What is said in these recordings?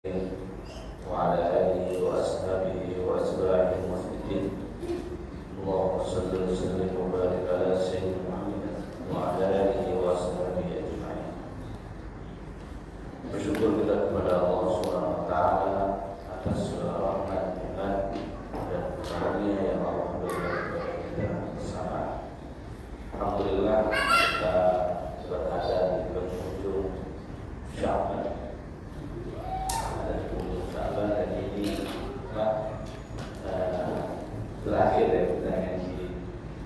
وعلى آله وأصحابه وأتباعه المسلمين. اللهم صل وسلم وبارك على سيدنا محمد وعلى آله وأصحابه أجمعين. Bersyukur kita kepada Allah Subhanahu wa taala atas segala rahmat, nikmat dan karunia yang Allah berikan kepada kita bersama. Alhamdulillah kita berada di penghujung Sya'ban. Dan ini terakhir ya kita ngaji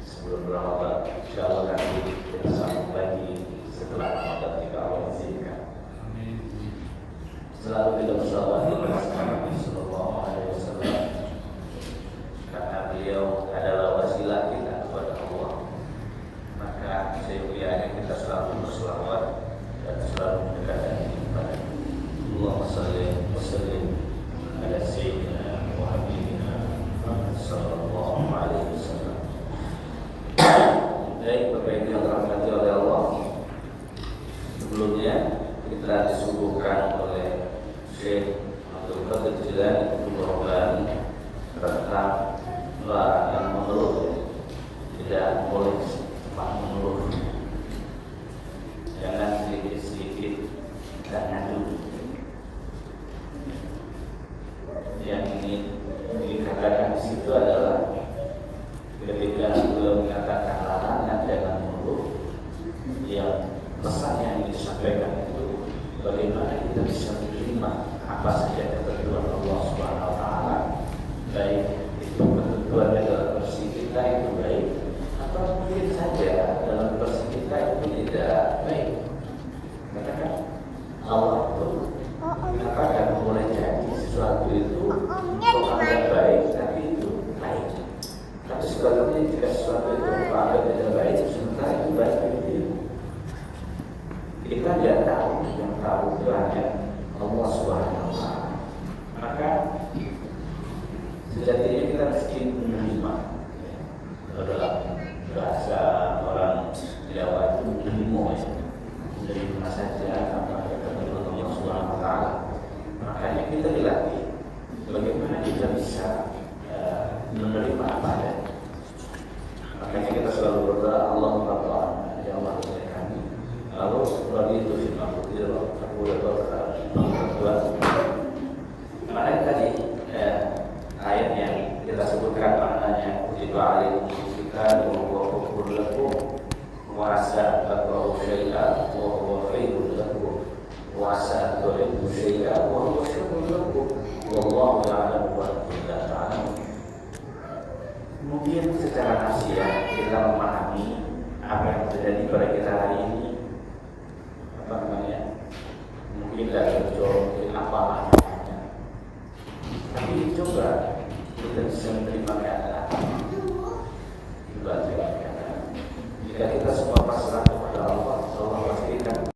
sebelum Ramadan. Insyaallah nanti kita sambung lagi setelah Ramadan jika Allah izinkan. Selalu kita bersalawat kepada Nabi Sallallahu Alaihi Wasallam karena beliau adalah wasilah kita kepada Allah. Maka seyogyanya kita selalu bersalawat dan selalu mendekatkan diri kepada Allahumma shalli wa sallim ala sayyidina wa habibina Muhammad sallallahu alaihi wasallam. Baik, Bapak Ibu yang dirahmati oleh Allah, sebelumnya kita disuguhkan oleh Syekh Abdul Qadir Jilani tentang larangan mengeluh. Tidak boleh cepat mengeluh, jangan sedikit-sedikit dan ngadu. Yang ingin dikatakan di situ adalah ketika beliau mengatakan larangan jangan mengeluh, yang pesan yang disampaikan itu bagaimana kita bisa menerima apa saja ketentuan Allah Subhanahu wa taala, baik itu ketentuan dalam versi kita itu baik atau mungkin saja dalam versi kita itu tidak baik. Katakan Allah itu mengatakan boleh jadi sesuatu itu anggap baik, tapi itu baik. Tapi sebaliknya jika sesuatu itu anggap tidak baik, sementara itu baik itu. Kita tidak tahu, yang tahu itu hanya Allah Subhanahu wa taala. Maka sejatinya kita mesti menerima. Dalam bahasa orang Jawa itu menerima saja apa yang ketentuan Allah Subhanahu wa taala. Makanya kita dilatih bagaimana kita bisa menerima apa adanya. Makanya kita selalu berdoa Allahumma ta'ala ya Allah beri kami. Lalu raditu fi maqdir aku berdoa. Mana tadi ayat yang kita sebutkan maknanya kutiba alaikum kita wa huwa kufur lakum wa asa takrahu syai'an wa huwa khairun lakum wa asa tuhibbu syai'an wa huwa syarrun lakum wallahu ya'lamu wa antum la ta'lamun. Mungkin secara nasihat kita memahami apa yang terjadi pada kita hari ini, apa namanya, mungkin tidak cocok, mungkin apa maknanya. Tapi coba kita bisa menerima keadaan. Coba keadaan. Jika kita semua pasrah kepada Allah, Allah pastikan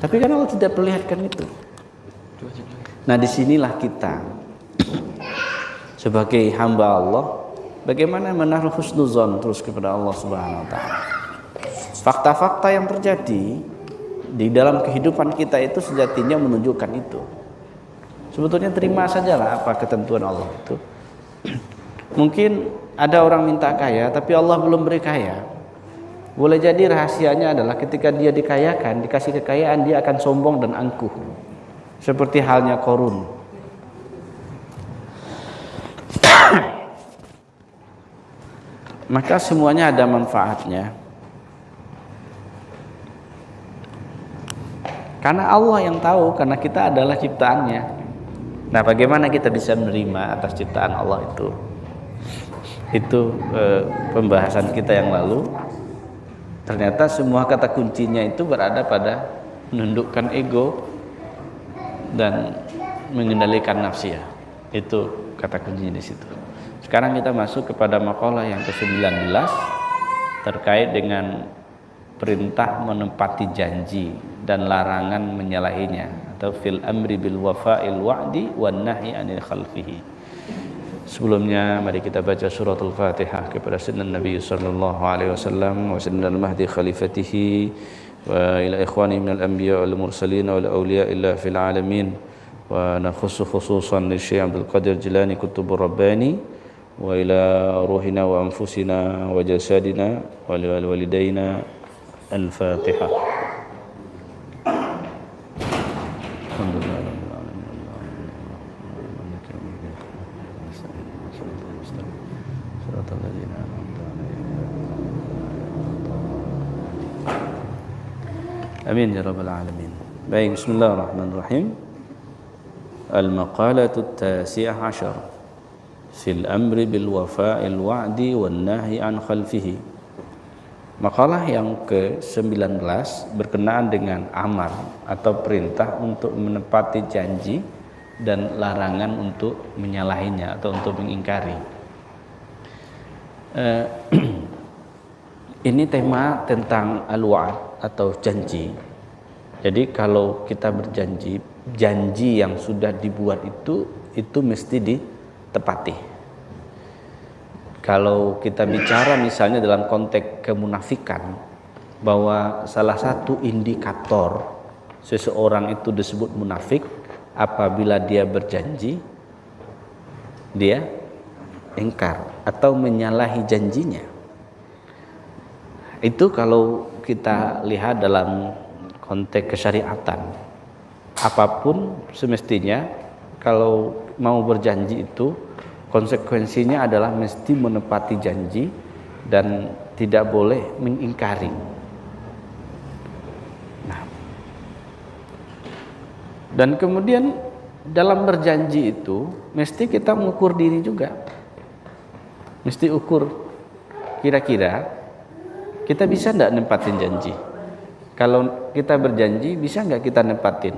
Tapi kan Allah tidak perlihatkan itu. Nah, disinilah kita sebagai hamba Allah, bagaimana menaruh husnuzon terus kepada Allah Subhanahu wa taala. Fakta-fakta yang terjadi di dalam kehidupan kita itu sejatinya menunjukkan itu. Sebetulnya terima sajalah apa ketentuan Allah itu. Mungkin ada orang minta kaya tapi Allah belum beri kaya. Boleh jadi rahasianya adalah ketika dia dikayakan, dikasih kekayaan, dia akan sombong dan angkuh. Seperti halnya Qarun. Maka semuanya ada manfaatnya. Karena Allah yang tahu, karena kita adalah ciptaannya. Nah, bagaimana kita bisa menerima atas ciptaan Allah itu? Itu pembahasan kita yang lalu. Ternyata semua kata kuncinya itu berada pada menundukkan ego dan mengendalikan nafsiyah. Itu kata kuncinya di situ. Sekarang kita masuk kepada maqalah yang ke-19 terkait dengan perintah menepati janji dan larangan menyalahinya, atau fil amri bil wafa'il wa'di wan nahyi 'anil khalfihi. Sebelumnya mari kita baca suratul Fatihah kepada Sayyidina Nabi sallallahu alaihi wasallam wa Sayyidina al-Mahdi khalifatihi wa ila ikhwani minal anbiya wal mursalin wal awliya illa fil alamin, wa nakhussu khususan li Syekh Abdul Qadir Jilani kutubur rabbani wa ila ruhina wa anfusina wa jasadina wa lil walidaina. Al-Fatihah. Amin ya rabbal alamin. Baik, bismillahirrahmanirrahim. Al-maqalatu at-tasi'ah 'ashar fil amri bil wafa'il wa'di wan nahyi 'an khalfihi. Makalah yang ke-19 berkenaan dengan amar atau perintah untuk menepati janji dan larangan untuk menyalahinya atau untuk mengingkari. Ini tema tentang al-wa'd atau janji. Jadi kalau kita berjanji, janji yang sudah dibuat itu mesti ditepati. Kalau kita bicara misalnya dalam konteks kemunafikan, bahwa salah satu indikator seseorang itu disebut munafik apabila dia berjanji, dia ingkar atau menyalahi janjinya. Itu kalau kita lihat dalam konteks kesyariatan, apapun semestinya kalau mau berjanji itu konsekuensinya adalah mesti menepati janji dan tidak boleh mengingkari. Nah, dan kemudian dalam berjanji itu mesti kita mengukur diri juga. Mesti ukur kira-kira kita bisa enggak nempatin janji. Kalau kita berjanji bisa enggak kita nempatin?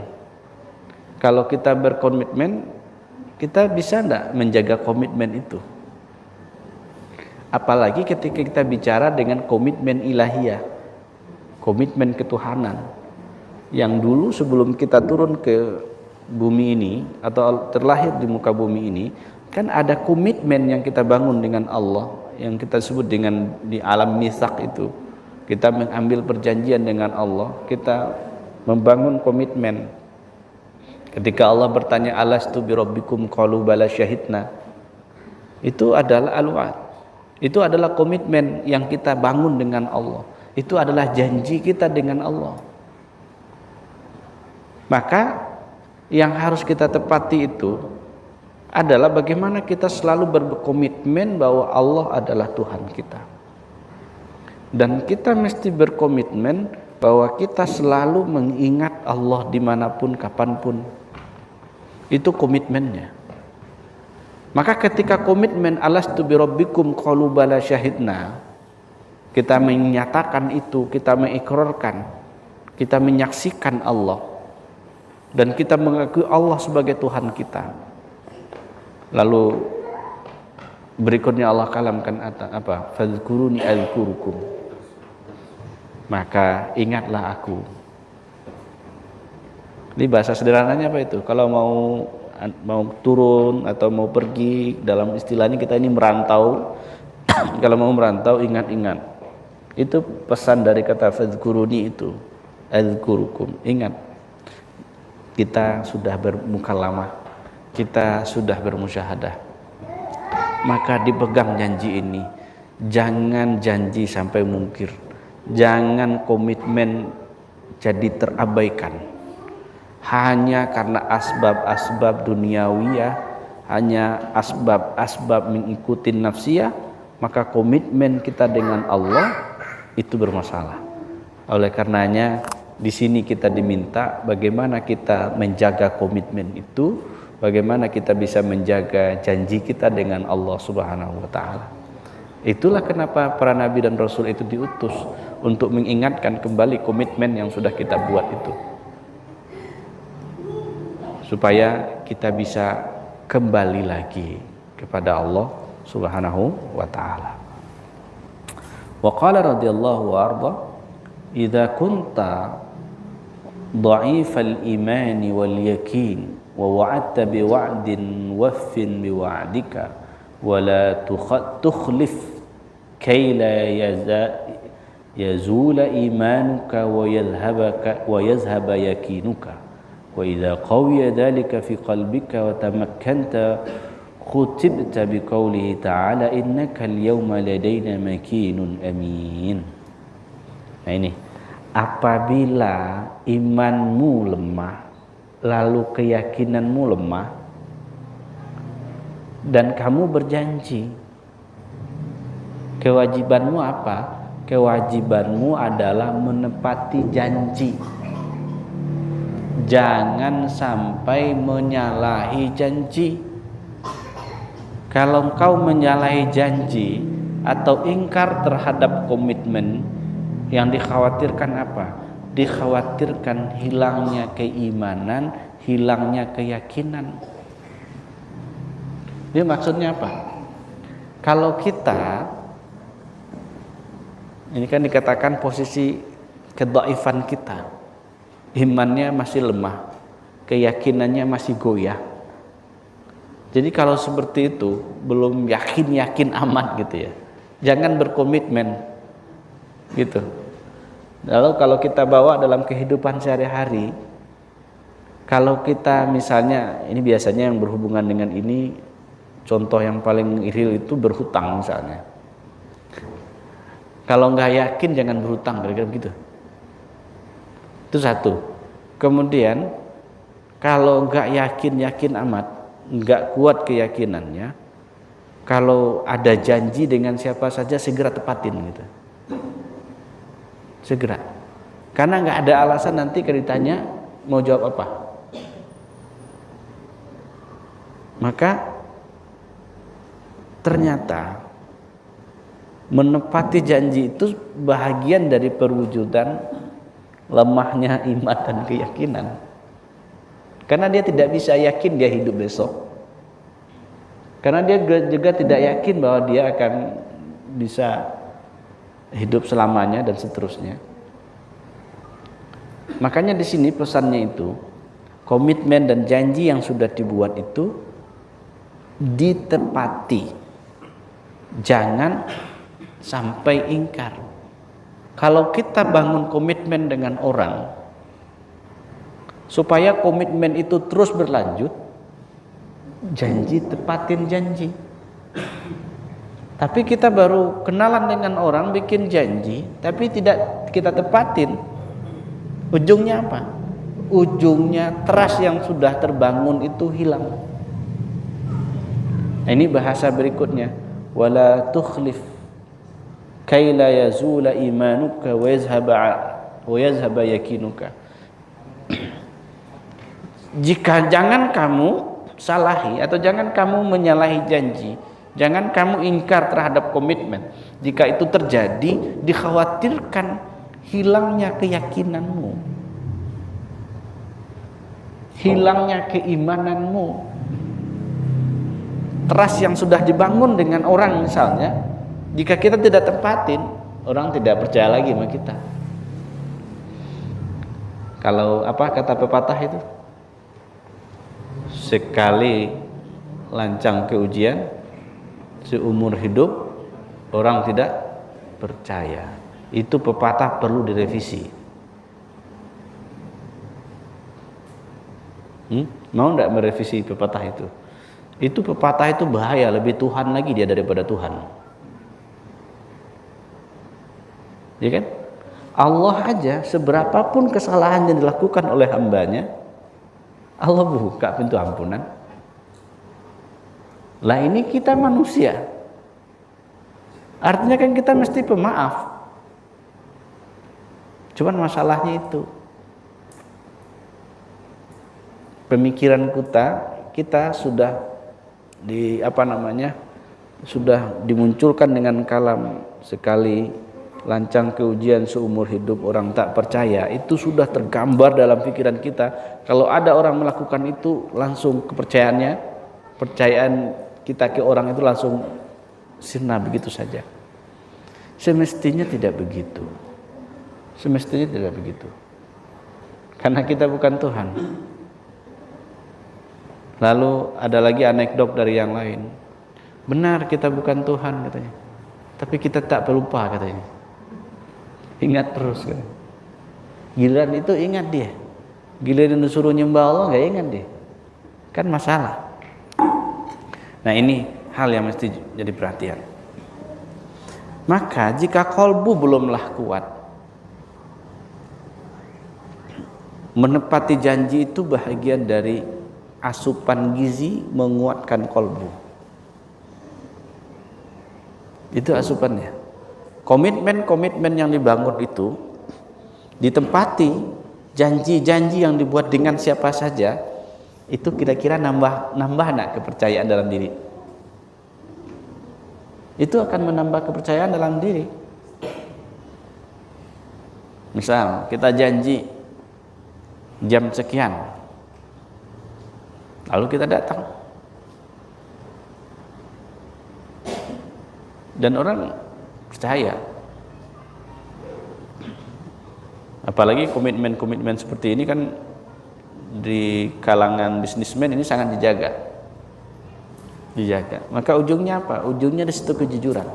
Kalau kita berkomitmen, kita bisa enggak menjaga komitmen itu? Apalagi ketika kita bicara dengan komitmen ilahiyah, komitmen ketuhanan, yang dulu sebelum kita turun ke bumi ini atau terlahir di muka bumi ini, kan ada komitmen yang kita bangun dengan Allah, yang kita sebut dengan di alam mitsak itu. Kita mengambil perjanjian dengan Allah, kita membangun komitmen. Ketika Allah bertanya, alastu birabbikum qalu bala syahidna, itu adalah al-wa'd. Itu adalah komitmen yang kita bangun dengan Allah. Itu adalah janji kita dengan Allah. Maka yang harus kita tepati itu adalah bagaimana kita selalu berkomitmen bahwa Allah adalah Tuhan kita. Dan kita mesti berkomitmen bahwa kita selalu mengingat Allah dimanapun, kapanpun. Itu komitmennya. Maka ketika komitmen alastu birabbikum qalu bala syahidna, kita menyatakan itu, kita mengikrarkan, kita menyaksikan Allah, dan kita mengakui Allah sebagai Tuhan kita. Lalu berikutnya Allah kalamkan apa? Fadzkuruni adzkurukum. Maka ingatlah aku. Ini bahasa sederhananya apa itu? Kalau mau turun atau mau pergi, dalam istilahnya kita ini merantau. Kalau mau merantau, ingat-ingat. Itu pesan dari kata fadhkuruni itu. Adzkurukum. Ingat. Kita sudah bermukalamah. Kita sudah bermusyahadah. Maka dipegang janji ini. Jangan janji sampai mungkir. Jangan komitmen jadi terabaikan. Hanya karena asbab-asbab duniawiyah, hanya asbab-asbab mengikuti nafsiyah, maka komitmen kita dengan Allah itu bermasalah. Oleh karenanya di sini kita diminta bagaimana kita menjaga komitmen itu, bagaimana kita bisa menjaga janji kita dengan Allah Subhanahu wa taala. Itulah kenapa para nabi dan rasul itu diutus untuk mengingatkan kembali komitmen yang sudah kita buat itu, supaya kita bisa kembali lagi kepada Allah Subhanahu wa taala. Wa qala radhiyallahu arda, idza kunta dha'ifal iman wal yakin wa wa'adta bi wa'din waffin bi wa'dika wa la tukhlif kay la yazula imanuka wa yazhaba yakinuka. وإذا قوي ذلك في قلبك وتمكنت ختمت بقوله تعالى إنك اليوم لدينا مكين أمين. Nah ini, apabila imanmu lemah, lalu keyakinanmu lemah, dan kamu berjanji, kewajibanmu apa? Kewajibanmu adalah menepati janji. Jangan sampai menyalahi janji. Kalau engkau menyalahi janji atau ingkar terhadap komitmen, yang dikhawatirkan apa? Dikhawatirkan hilangnya keimanan, hilangnya keyakinan. Ini maksudnya apa? Kalau kita, ini kan dikatakan posisi kedhaifan kita, imannya masih lemah, keyakinannya masih goyah. Jadi kalau seperti itu, belum yakin amat gitu ya, jangan berkomitmen gitu. Lalu kalau kita bawa dalam kehidupan sehari-hari, kalau kita misalnya, ini biasanya yang berhubungan dengan ini, contoh yang paling real itu berhutang misalnya. Kalau nggak yakin jangan berhutang, kira-kira begitu. Itu satu. Kemudian kalau nggak yakin amat, nggak kuat keyakinannya, kalau ada janji dengan siapa saja segera tepatin gitu. Segera. Karena nggak ada alasan nanti kalau ditanya mau jawab apa. Maka ternyata menepati janji itu bahagian dari perwujudan lemahnya iman dan keyakinan. Karena dia tidak bisa yakin dia hidup besok. Karena dia juga tidak yakin bahwa dia akan bisa hidup selamanya dan seterusnya. Makanya di sini pesannya itu, komitmen dan janji yang sudah dibuat itu ditepati. Jangan sampai ingkar. Kalau kita bangun komitmen dengan orang, supaya komitmen itu terus berlanjut, janji, tepatin janji. Tapi kita baru kenalan dengan orang, bikin janji, tapi tidak kita tepatin. Ujungnya apa? Ujungnya trust yang sudah terbangun itu hilang. Nah, ini bahasa berikutnya, wala tukhlif kay la yazula imanuka wa yazhaba yakinuka. Jika jangan kamu salahi atau jangan kamu menyalahi janji, jangan kamu ingkar terhadap komitmen. Jika itu terjadi, dikhawatirkan hilangnya keyakinanmu, hilangnya keimananmu. Trust yang sudah dibangun dengan orang misalnya, jika kita tidak tepatin, orang tidak percaya lagi sama kita. Kalau apa kata pepatah itu? Sekali lancang ke ujian, seumur hidup orang tidak percaya. Itu pepatah perlu direvisi. Mau enggak merevisi pepatah itu? Itu pepatah itu bahaya, lebih Tuhan lagi dia daripada Tuhan. Ya kan? Allah aja seberapapun kesalahan yang dilakukan oleh hambanya, Allah buka pintu ampunan. Lah ini kita manusia. Artinya kan kita mesti pemaaf. Cuman masalahnya itu pemikiran kita sudah sudah dimunculkan dengan kalam sekali lancang ke ujian seumur hidup orang tak percaya. Itu sudah tergambar dalam pikiran kita. Kalau ada orang melakukan itu, langsung kepercayaan kita ke orang itu langsung sirna begitu saja. Semestinya tidak begitu. Karena kita bukan Tuhan. Lalu ada lagi anekdot dari yang lain. Benar kita bukan Tuhan katanya, tapi kita tak pelupa katanya. Ingat terus kan. Giliran itu ingat dia. Giliran disuruh nyembah Allah nggak ingat dia. Kan masalah. Nah ini hal yang mesti jadi perhatian. Maka jika kolbu belumlah kuat, menepati janji itu bahagian dari asupan gizi menguatkan kolbu. Itu asupannya. Komitmen yang dibangun itu ditempati, janji-janji yang dibuat dengan siapa saja itu kira-kira nambah nak kepercayaan dalam diri. Itu akan menambah kepercayaan dalam diri. Misal kita janji jam sekian, lalu kita datang, dan orang percaya. Apalagi komitmen seperti ini kan di kalangan bisnismen ini sangat dijaga. Maka ujungnya apa? Ujungnya di situ kejujuran.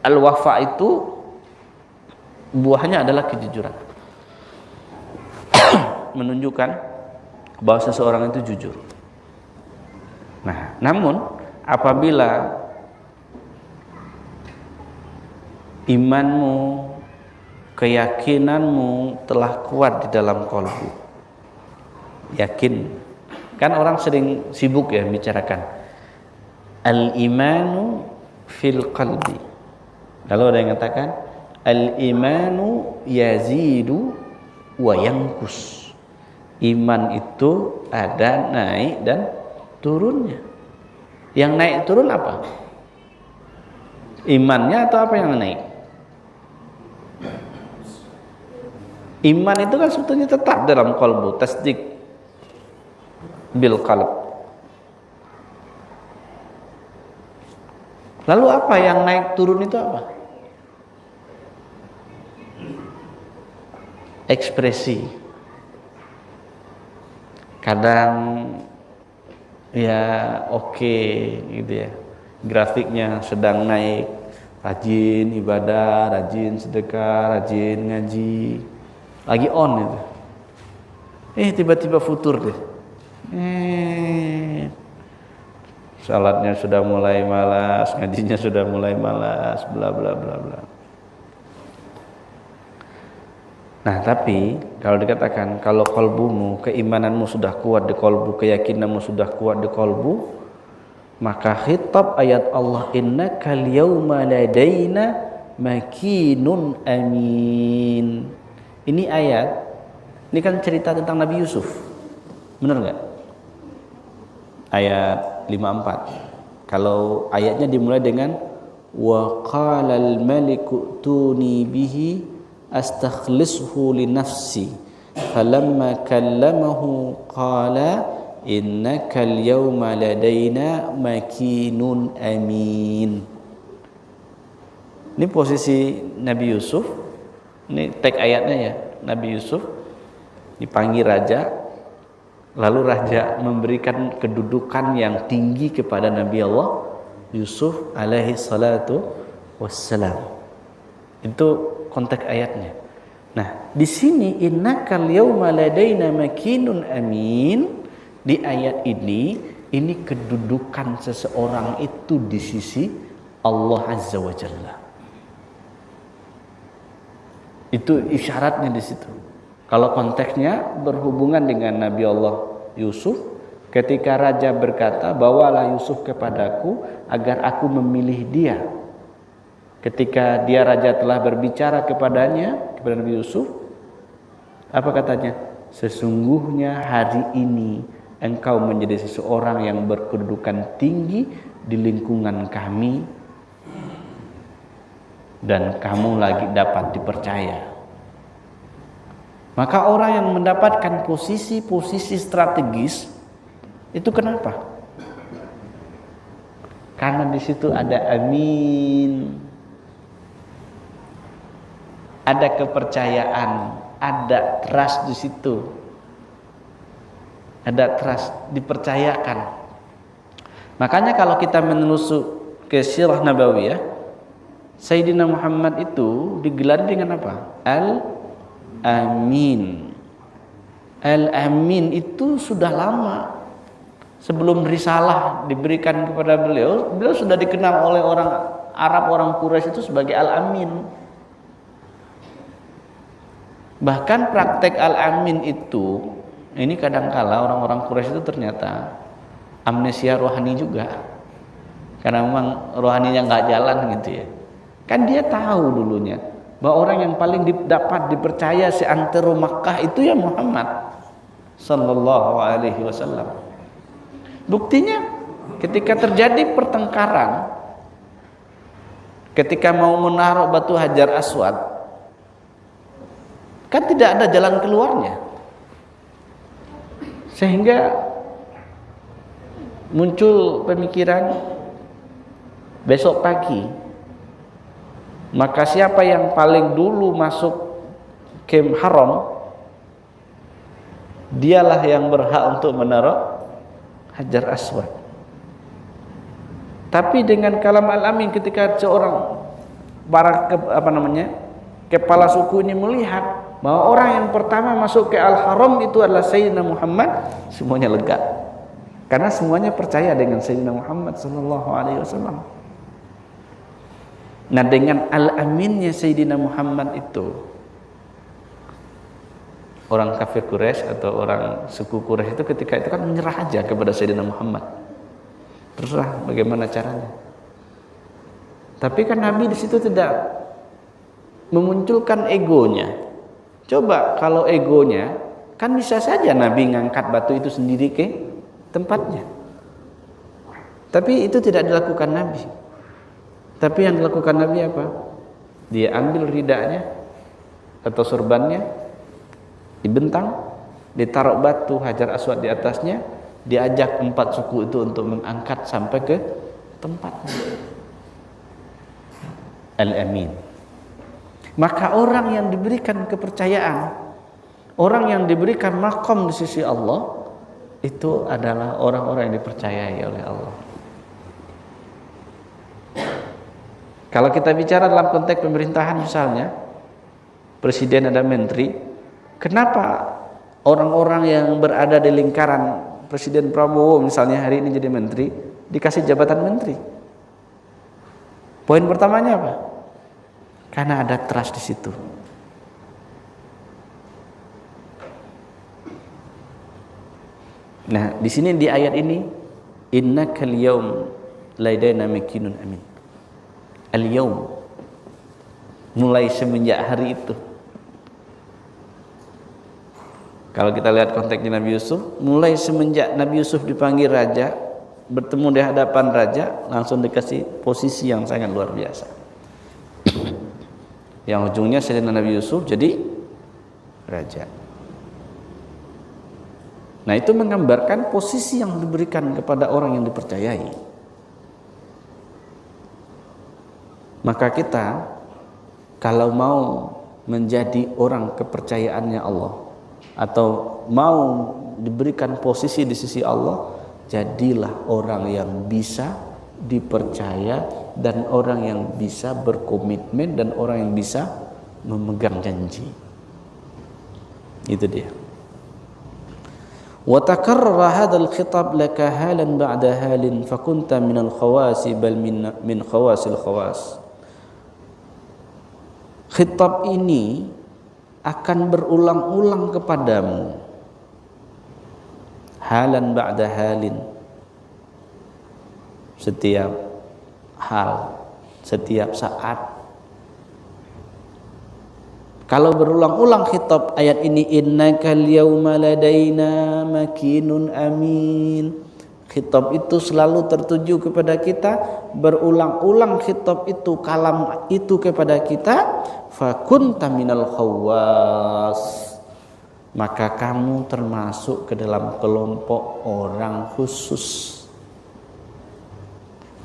Al-wafa itu buahnya adalah kejujuran. Menunjukkan bahwa seseorang itu jujur. Nah, namun apabila imanmu, keyakinanmu telah kuat di dalam kolbu, yakin. Kan orang sering sibuk ya bicarakan al-imanu fil qalbi. Lalu ada yang mengatakan al-imanu yazidu wa yanqus. Iman itu ada naik dan turunnya. Yang naik turun apa? Imannya atau apa yang naik? Iman itu kan sebetulnya tetap dalam qalbu, tasdik bil qalb. Lalu apa yang naik turun itu apa? Ekspresi. Kadang ya oke gitu ya. Grafiknya sedang naik, rajin ibadah, rajin sedekah, rajin ngaji. Lagi on itu. Tiba-tiba futur deh. Salatnya sudah mulai malas, ngajinya sudah mulai malas, bla bla bla bla. Nah, tapi kalau dikatakan kalau kolbumu, keimananmu sudah kuat di kolbu, keyakinanmu sudah kuat di kolbu, maka khitab ayat Allah innakal yauma ladaina makinun amin. Ini ayat, ini kan cerita tentang Nabi Yusuf. Benar enggak? Ayat 54. Kalau ayatnya dimulai dengan wa qalal maliku tuni bihi astakhlishu li nafsi falamma kallamahu qala innakal yawma ladaina makinun amin. Ini posisi Nabi Yusuf. Ini teks ayatnya ya. Nabi Yusuf dipanggil raja, lalu raja memberikan kedudukan yang tinggi kepada Nabi Allah Yusuf alaihi salatu wassalam. Itu konteks ayatnya. Nah, di sini innakal yauma ladaina makinun amin, di ayat ini kedudukan seseorang itu di sisi Allah Azza wa Jalla. Itu isyaratnya di situ. Kalau konteksnya berhubungan dengan Nabi Allah Yusuf, ketika raja berkata, "Bawalah Yusuf kepadaku agar aku memilih dia." Ketika dia raja telah berbicara kepada Nabi Yusuf, apa katanya? Sesungguhnya hari ini engkau menjadi seseorang yang berkedudukan tinggi di lingkungan kami dan kamu lagi dapat dipercaya. Maka orang yang mendapatkan posisi-posisi strategis itu kenapa? Karena di situ ada amin, ada kepercayaan, ada trust di situ. Ada trust, dipercayakan. Makanya kalau kita menelusur ke sirah nabawiyah, Sayyidina Muhammad itu digelar dengan apa? Al-Amin. Al-Amin itu sudah lama. Sebelum risalah diberikan kepada beliau sudah dikenal oleh orang Arab, orang Quraisy itu sebagai Al-Amin. Bahkan praktek Al-Amin itu, ini kadangkala orang-orang Quraisy itu ternyata amnesia rohani juga. Karena memang rohaninya nggak jalan gitu ya. Kan dia tahu dulunya bahwa orang yang paling dapat dipercaya seantero Makkah itu ya Muhammad sallallahu alaihi wasallam. Buktinya ketika terjadi pertengkaran, ketika mau menaruh batu Hajar Aswad, kan tidak ada jalan keluarnya. Sehingga muncul pemikiran besok pagi, maka siapa yang paling dulu masuk kem haram, dialah yang berhak untuk menaruh Hajar Aswad. Tapi dengan kalam Al-Amin, ketika seorang kepala suku ini melihat bahwa orang yang pertama masuk ke Al-Haram itu adalah Sayyidina Muhammad, semuanya lega. Karena semuanya percaya dengan Sayyidina Muhammad sallallahu alaihi wasallam. Nah, dengan Al-Aminnya Sayyidina Muhammad itu, orang kafir Quraisy atau orang suku Quraisy itu ketika itu kan menyerah aja kepada Sayyidina Muhammad. Terserah bagaimana caranya. Tapi kan Nabi di situ tidak memunculkan egonya. Coba kalau egonya, kan bisa saja Nabi ngangkat batu itu sendiri ke tempatnya. Tapi itu tidak dilakukan Nabi. Tapi yang dilakukan Nabi apa? Dia ambil ridanya atau sorbannya, dibentang, ditaruh batu Hajar Aswad di atasnya, diajak 4 suku itu untuk mengangkat sampai ke tempatnya. Al-Amin. Maka orang yang diberikan kepercayaan, orang yang diberikan maqam di sisi Allah, itu adalah orang-orang yang dipercayai oleh Allah. Kalau kita bicara dalam konteks pemerintahan misalnya, presiden ada menteri, kenapa orang-orang yang berada di lingkaran Presiden Prabowo misalnya hari ini jadi menteri, dikasih jabatan menteri? Poin pertamanya apa? Karena ada trust di situ. Nah, di sini di ayat ini, innakal yaum ladaina makinun amin. Al-yaum, mulai semenjak hari itu. Kalau kita lihat konteksnya Nabi Yusuf, mulai semenjak Nabi Yusuf dipanggil raja, bertemu di hadapan raja, langsung dikasih posisi yang sangat luar biasa. Yang ujungnya Sayyidina Nabi Yusuf jadi raja. Nah, itu menggambarkan posisi yang diberikan kepada orang yang dipercayai. Maka kita kalau mau menjadi orang kepercayaannya Allah atau mau diberikan posisi di sisi Allah, jadilah orang yang bisa dipercaya dan orang yang bisa berkomitmen dan orang yang bisa memegang janji. Itu dia. Wa takarrara hadzal khitab laka halan ba'da halin fakunta minal khawasi bal min khawasil khawas. Khitab ini akan berulang-ulang kepadamu, halan ba'da halin, setiap hal, setiap saat. Kalau berulang-ulang khitab ayat ini, innakal yauma ladaina makinun amin, khitab itu selalu tertuju kepada kita, berulang-ulang khitab itu, kalam itu kepada kita, fakunta minal khawas, maka kamu termasuk ke dalam kelompok orang khusus.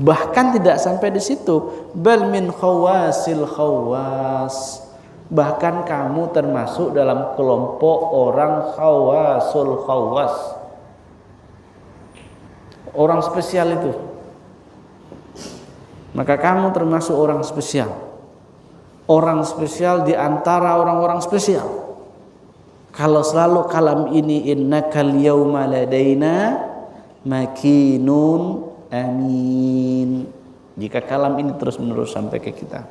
Bahkan tidak sampai di situ, bal min khawasil khawas, bahkan kamu termasuk dalam kelompok orang khawasul khawas, orang spesial itu. Maka kamu termasuk orang spesial, orang spesial di antara orang-orang spesial. Kalau selalu kalam ini, innakal yauma ladaina makinun amin, jika kalam ini terus menerus sampai ke kita,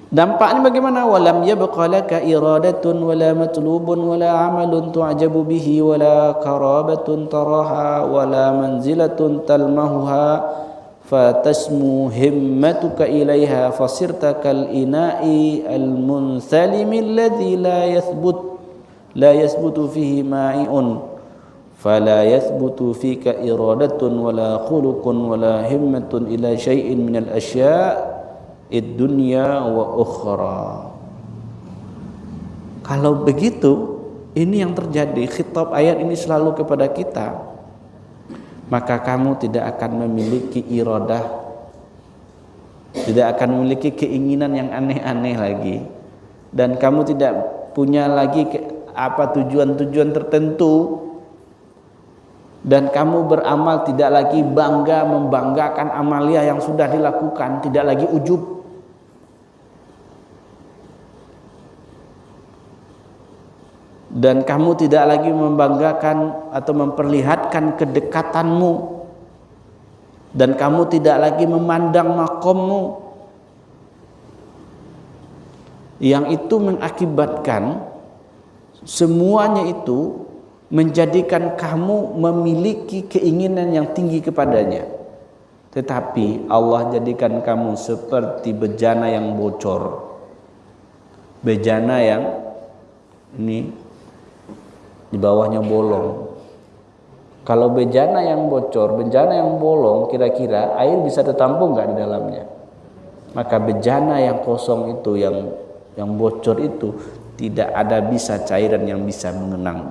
dampaknya bagaimana? Walam yabqa laka iradatun wala matlubun wala amalun tu'jabu bihi wala qarabatun taraha wala manzilatun talmahuha fatasmu himmatuka ilaiha fasirta kal ina'i al munsalimi alladhi la yathbutu fihi ma'i'un fala yathbutu fika iradatun wala khuluqun wala himmatun ila syai'in minal asya' dunya wa ukhra. Kalau begitu, ini yang terjadi, khitab ayat ini selalu kepada kita, maka kamu tidak akan memiliki iradah, tidak akan memiliki keinginan yang aneh-aneh lagi, dan kamu tidak punya lagi tujuan-tujuan tertentu, dan kamu beramal tidak lagi membanggakan amalia yang sudah dilakukan, tidak lagi ujub. Dan kamu tidak lagi membanggakan atau memperlihatkan kedekatanmu, dan kamu tidak lagi memandang makommu, yang itu mengakibatkan semuanya itu menjadikan kamu memiliki keinginan yang tinggi kepadanya, tetapi Allah jadikan kamu seperti bejana yang bocor, bejana yang ini di bawahnya bolong. Kalau bejana yang bocor, bejana yang bolong, kira-kira air bisa tertampung nggak di dalamnya? Maka bejana yang kosong itu, yang bocor itu, tidak ada bisa cairan yang bisa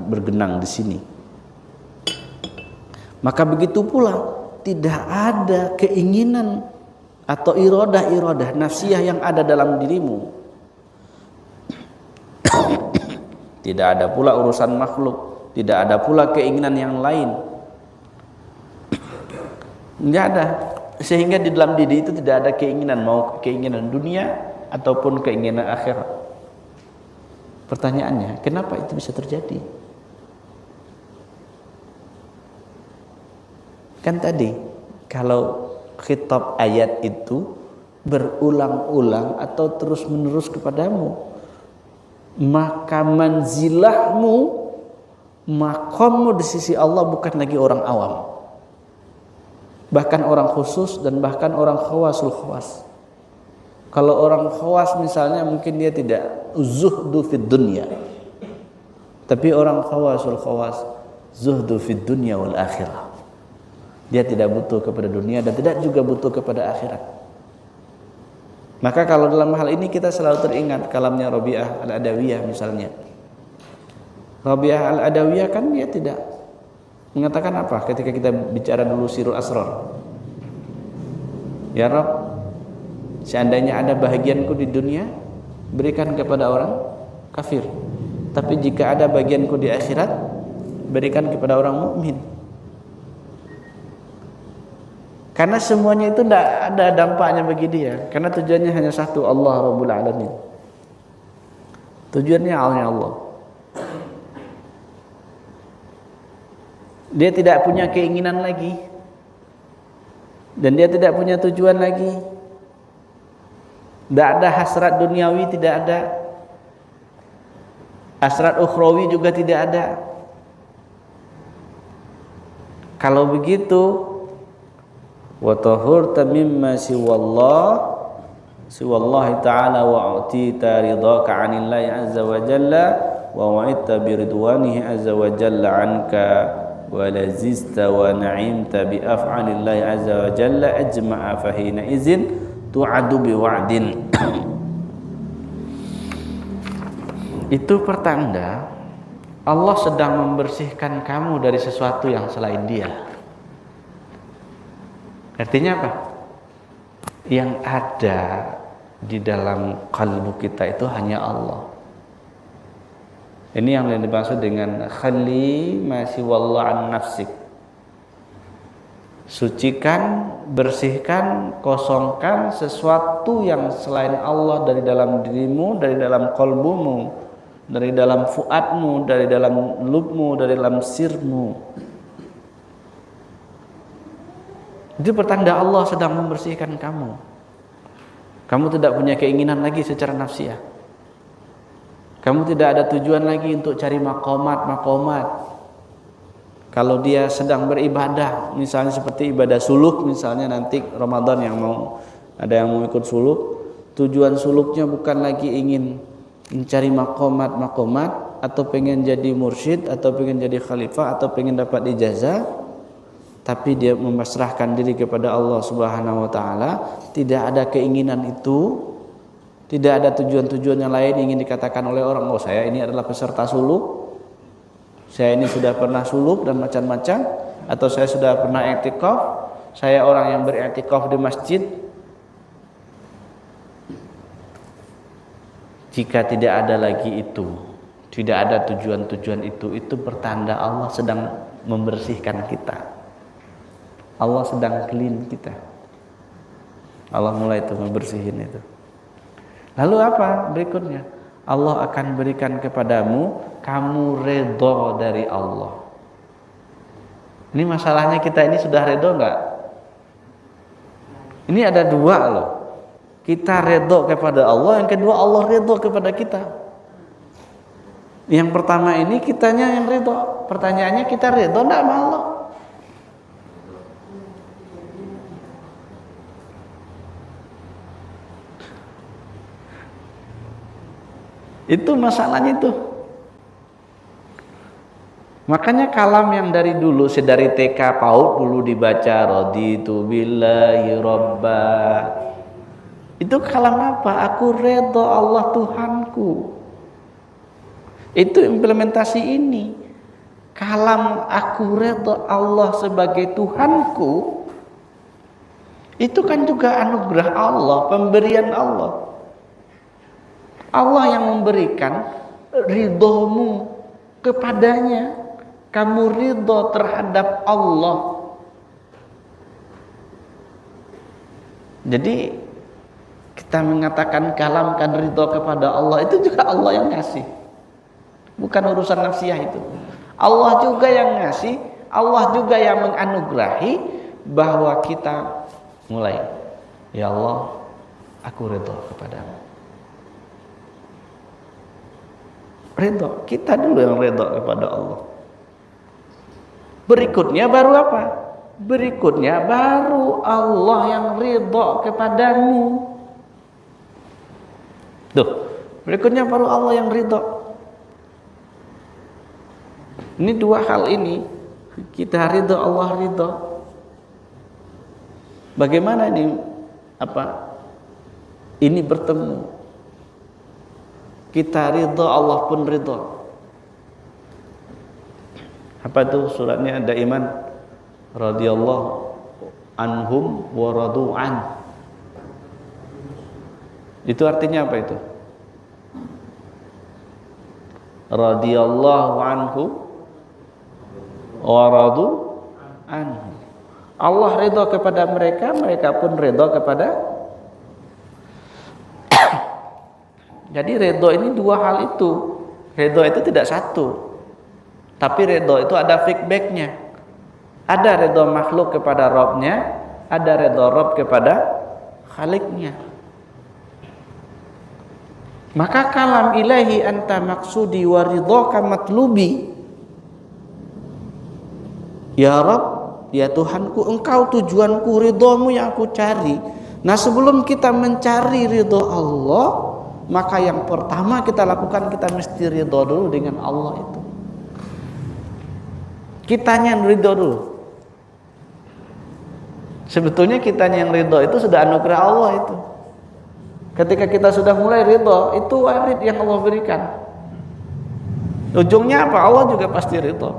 bergenang di sini. Maka begitu pula tidak ada keinginan atau iradah nafsiyah yang ada dalam dirimu. Tidak ada pula urusan makhluk, tidak ada pula keinginan yang lain. Tidak ada. Sehingga di dalam diri itu tidak ada keinginan, mau keinginan dunia ataupun keinginan akhirat. Pertanyaannya, kenapa itu bisa terjadi? Kan tadi, kalau khitab ayat itu berulang-ulang atau terus-menerus kepadamu, maka manzilahmu, makommu di sisi Allah bukan lagi orang awam, bahkan orang khusus dan bahkan orang khawasul khawas. Kalau orang khawas misalnya mungkin dia tidak zuhdu fid dunya, tapi orang khawasul khawas zuhdu fid dunya wal akhirah. Dia tidak butuh kepada dunia dan tidak juga butuh kepada akhirat. Maka kalau dalam hal ini kita selalu teringat kalamnya Rabi'ah Al-Adawiyah misalnya. Rabi'ah Al-Adawiyah kan dia tidak mengatakan apa ketika kita bicara dulu Sirul Asrar. Ya Rabb, seandainya ada bahagianku di dunia, berikan kepada orang kafir. Tapi jika ada bagianku di akhirat, berikan kepada orang mukmin. Karena semuanya itu tidak ada dampaknya bagi dia. Karena tujuannya hanya satu, Allah Rabbul Alamin. Tujuannya Allah. Dia tidak punya keinginan lagi. Dan dia tidak punya tujuan lagi. Tidak ada hasrat duniawi, tidak ada. Hasrat ukhrawi juga tidak ada. Kalau begitu, wa tahurta mimma siwallahi ta'ala wa utita ridhaka 'anillahi 'azza wa jalla wa wa'idta bi ridwanihi 'azza wa jalla 'anka wa lazista wa na'imta bi af'alillahi 'azza wa jalla ajma'a fahina izin tu'adu bi wa'din. Itu pertanda Allah sedang membersihkan kamu dari sesuatu yang selain Dia. Artinya apa? Yang ada di dalam kalbu kita itu hanya Allah. Ini yang dimaksud dengan khali ma siwallah an nafsik. Sucikan, bersihkan, kosongkan sesuatu yang selain Allah dari dalam dirimu, dari dalam kalbumu, dari dalam fuadmu, dari dalam lubmu, dari dalam sirmu. Itu pertanda Allah sedang membersihkan kamu. Kamu tidak punya keinginan lagi secara nafsiyah. Kamu tidak ada tujuan lagi untuk cari makomat. Kalau dia sedang beribadah, misalnya seperti ibadah suluk, misalnya nanti Ramadan ada yang mau ikut suluk, tujuan suluknya bukan lagi ingin mencari makomat, atau pengen jadi mursyid, atau pengen jadi khalifah, atau pengen dapat ijazah. Tapi dia memasrahkan diri kepada Allah Subhanahu wa taala, tidak ada keinginan itu, tidak ada tujuan-tujuan yang lain ingin dikatakan oleh orang, oh saya ini adalah peserta suluk, saya ini sudah pernah suluk dan macam-macam, atau saya sudah pernah i'tikaf, saya orang yang beriktikaf di masjid. Jika tidak ada lagi itu, tidak ada tujuan-tujuan itu pertanda Allah sedang membersihkan kita. Allah sedang clean kita. Allah mulai itu membersihin itu. Lalu apa berikutnya? Allah akan berikan kepadamu, kamu redha dari Allah. Ini masalahnya kita ini sudah redha enggak? Ini ada dua loh. Kita redha kepada Allah, yang kedua Allah redha kepada kita. Yang pertama ini kitanya yang redha. Pertanyaannya, kita redha enggak sama Allah? Itu masalahnya itu. Makanya kalam yang dari dulu, dari TK PAUD dulu dibaca raditu billahi robba. Itu kalam apa? Aku redha Allah Tuhanku. Itu implementasi ini. Kalam aku redha Allah sebagai Tuhanku. Itu kan juga anugerah Allah, pemberian Allah. Allah yang memberikan ridhomu kepadanya. Kamu ridho terhadap Allah. Jadi kita mengatakan kalamkan ridho kepada Allah, itu juga Allah yang ngasih. Bukan urusan nafsiyah itu. Allah juga yang ngasih, Allah juga yang menganugerahi bahwa kita mulai, ya Allah, aku ridho kepadamu. Ridho, kita dulu yang ridho kepada Allah. Berikutnya baru apa? Berikutnya baru Allah yang ridho kepadamu. Tuh, berikutnya baru Allah yang ridho. Ini dua hal ini, kita ridho, Allah ridho. Bagaimana ini ini bertemu? Kita ridho, Allah pun ridho. Apa itu suratnya? Ada iman radhiyallahu anhum wa radu'an. Itu artinya apa itu? radhiyallahu anhu wa radu anhu. Allah ridha kepada mereka, mereka pun ridha kepada. Jadi ridha ini dua hal itu. Ridha itu tidak satu. Tapi ridha itu ada feedbacknya. Ada ridha makhluk kepada Rabbnya, ada ridha Rabb kepada Khaliknya. Maka kalam ilahi anta maksudi wa ridhaka matlubi. Ya Rabb, ya Tuhanku, engkau tujuanku, ridhamu yang aku cari. Nah, sebelum kita mencari ridha Allah, maka yang pertama kita lakukan, kita mesti ridha dulu dengan Allah itu. Kitanya yang ridha dulu. Sebetulnya kitanya yang ridha itu sudah anugerah Allah itu. Ketika kita sudah mulai ridha, itu warid yang Allah berikan. Ujungnya apa? Allah juga pasti ridha.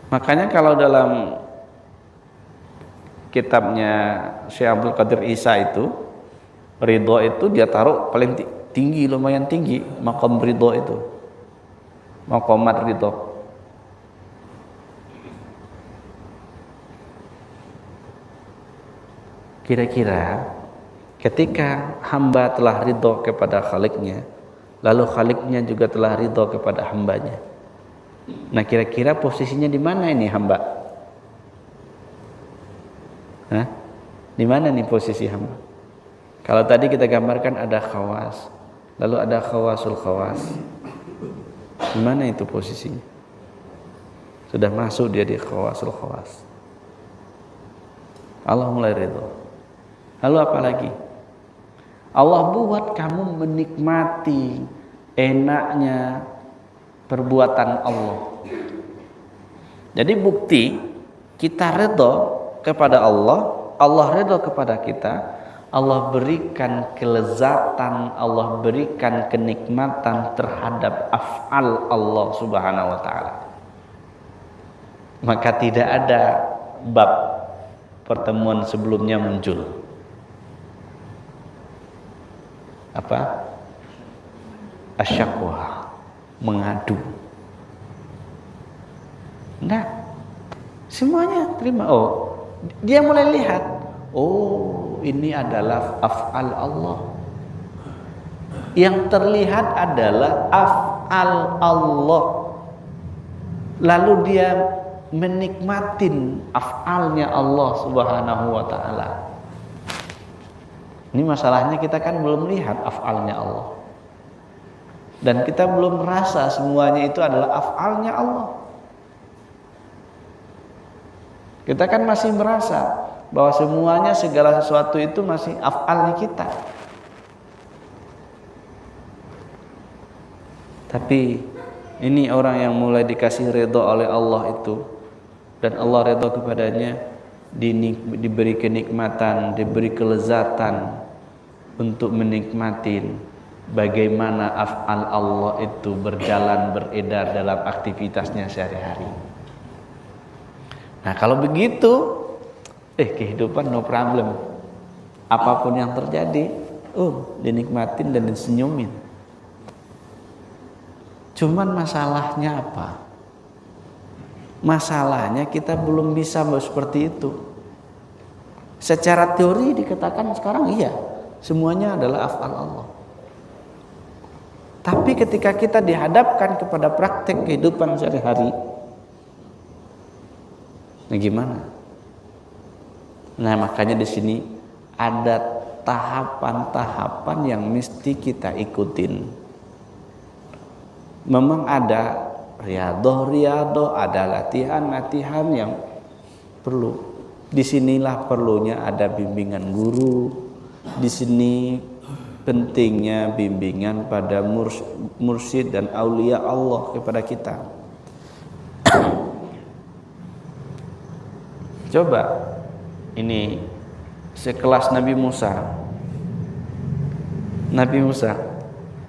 Makanya kalau dalam kitabnya Syekh Abdul Qadir Isa itu, ridha itu dia taruh paling tinggi, lumayan tinggi maqam ridha itu. Maqamat ridha. Kira-kira ketika hamba telah ridho kepada Khaliknya, lalu Khaliknya juga telah ridho kepada hambanya. Nah, kira-kira posisinya di mana ini hamba? Hah? Di mana nih posisi hamba? Kalau tadi kita gambarkan ada khawas, lalu ada khawasul khawas. Di mana itu posisinya? Sudah masuk dia di khawasul khawas. Allah mulai ridho. Lalu apa lagi? Allah buat kamu menikmati enaknya perbuatan Allah. Jadi bukti kita ridho kepada Allah, Allah ridho kepada kita, Allah berikan kelezatan, Allah berikan kenikmatan terhadap af'al Allah Subhanahu wa taala. Maka tidak ada bab pertemuan sebelumnya muncul. Apa? Asyakwa, mengadu. Nah, semuanya terima. Oh, dia mulai lihat. Oh, ini adalah af'al Allah. Yang terlihat adalah af'al Allah. Lalu dia menikmatin af'alnya Allah Subhanahu wa ta'ala. Ini masalahnya kita kan belum lihat af'alnya Allah. Dan kita belum merasa semuanya itu adalah af'alnya Allah. Kita kan masih merasa bahwa semuanya, segala sesuatu itu masih af'alnya kita. Tapi ini orang yang mulai dikasih ridha oleh Allah itu, dan Allah ridha kepadanya, diberi kenikmatan, diberi kelezatan untuk menikmatin bagaimana af'al Allah itu berjalan, beredar dalam aktivitasnya sehari-hari. Nah, kalau begitu, kehidupan no problem. Apapun yang terjadi, dinikmatin dan disenyumin. Cuman masalahnya apa? Masalahnya kita belum bisa seperti itu. Secara teori dikatakan sekarang iya, semuanya adalah af'al Allah. Tapi ketika kita dihadapkan kepada praktek kehidupan sehari-hari, nah gimana? Nah, makanya di sini ada tahapan-tahapan yang mesti kita ikutin. Memang ada riadoh, ada latihan-latihan yang perlu. Disinilah perlunya ada bimbingan guru. Di sini pentingnya bimbingan pada mursyid dan aulia Allah kepada kita. Coba ini sekelas Nabi Musa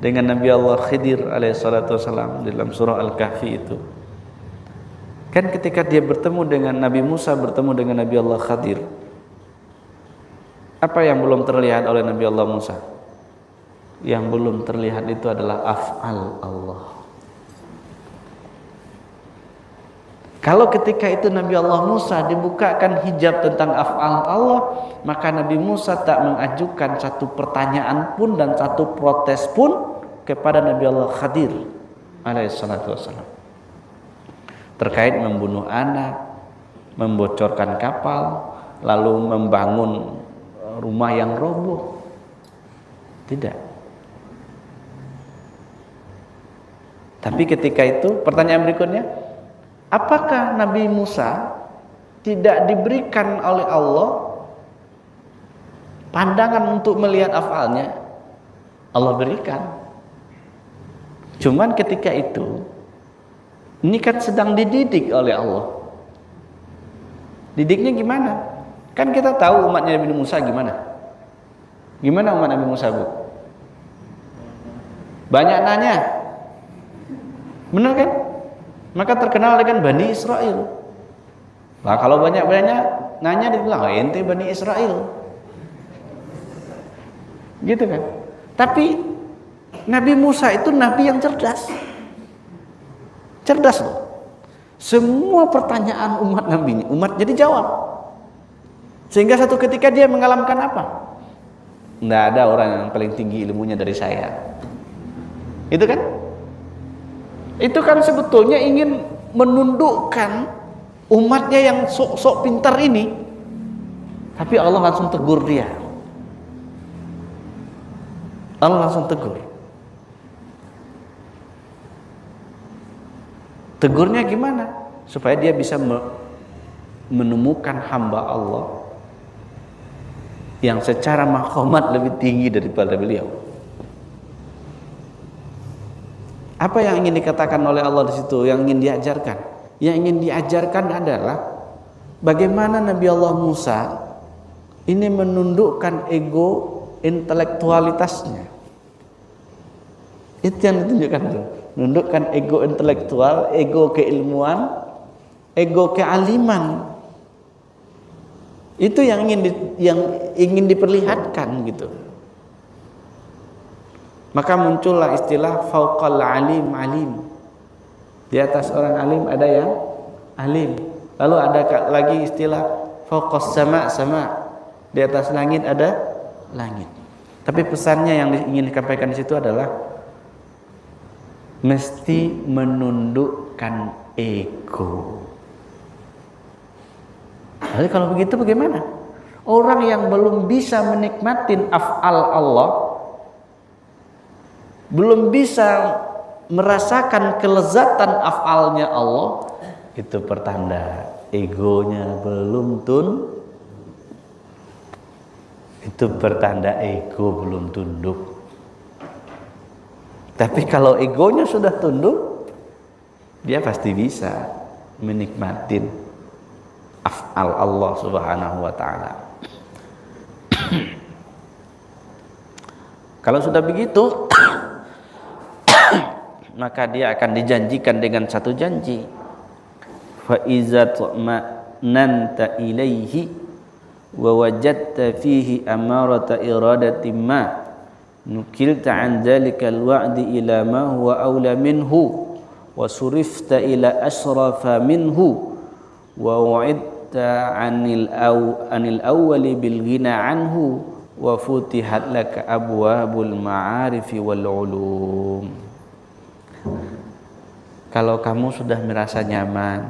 dengan Nabi Allah Khidir alaihissalatu wassalam dalam surah Al-Kahfi itu. Kan ketika dia bertemu dengan Nabi Musa, bertemu dengan Nabi Allah Khidir, apa yang belum terlihat oleh Nabi Allah Musa? yang belum terlihat itu adalah af'al Allah. Kalau ketika itu Nabi Allah Musa dibukakan hijab tentang af'al Allah, maka Nabi Musa tak mengajukan satu pertanyaan pun dan satu protes pun kepada Nabi Allah Khadir alaihissalatu wassalam terkait membunuh anak, membocorkan kapal, lalu membangun rumah yang roboh. Tidak. Tapi ketika itu pertanyaan berikutnya, apakah Nabi Musa tidak diberikan oleh Allah pandangan untuk melihat afalnya? Allah berikan. Cuman ketika itu ini kan sedang dididik oleh Allah. Didiknya gimana? Kan kita tahu umatnya Nabi Musa gimana? Gimana umat Nabi Musa, Bu? Banyak nanya. Benar kan? Maka terkenal dengan Bani Israel. Nah, kalau banyak-banyak nanya dibilang, ente Bani Israel. Gitu kan? Tapi Nabi Musa itu nabi yang cerdas. Cerdas loh. Semua pertanyaan umat nabi, umat jadi jawab. Sehingga satu ketika dia mengalamkan apa? Nggak ada orang yang paling tinggi ilmunya dari saya. Itu kan? Itu kan sebetulnya ingin menundukkan umatnya yang sok-sok pintar ini. Tapi Allah langsung tegur dia. Allah langsung tegur. Tegurnya gimana? Supaya dia bisa menemukan hamba Allah yang secara maqamat lebih tinggi daripada beliau. Apa yang ingin dikatakan oleh Allah di situ? Yang ingin diajarkan? Yang ingin diajarkan adalah bagaimana Nabi Allah Musa ini menundukkan ego intelektualitasnya. Itu yang ditunjukkan tuh. Menundukkan ego intelektual, ego keilmuan, ego kealiman. Itu yang ingin diperlihatkan gitu. Maka muncullah istilah fauqal alim alim. Di atas orang alim ada yang alim. Lalu ada lagi istilah fauqas sama sama. Di atas langit ada langit. Tapi pesannya yang ingin disampaikan di situ adalah mesti menundukkan ego. Lalu kalau begitu bagaimana? Orang yang belum bisa menikmatin af'al Allah, belum bisa merasakan kelezatan af'alnya Allah, itu pertanda egonya belum itu pertanda ego belum tunduk. Tapi kalau egonya sudah tunduk, dia pasti bisa menikmatin af'al Allah Subhanahu wa ta'ala. Kalau sudah begitu, maka dia akan dijanjikan dengan satu janji. Fa iza tu'ma'nanta ilaihi wa wajadta fihi amarata iradati ma nukilta an dzalikal wa'di ila ma huwa aula minhu wa surifta ila asrafa minhu wa wa'idta anil awwali bil ghina anhu wa futihat laka abwabul ma'arifi wal ulum. Kalau kamu sudah merasa nyaman,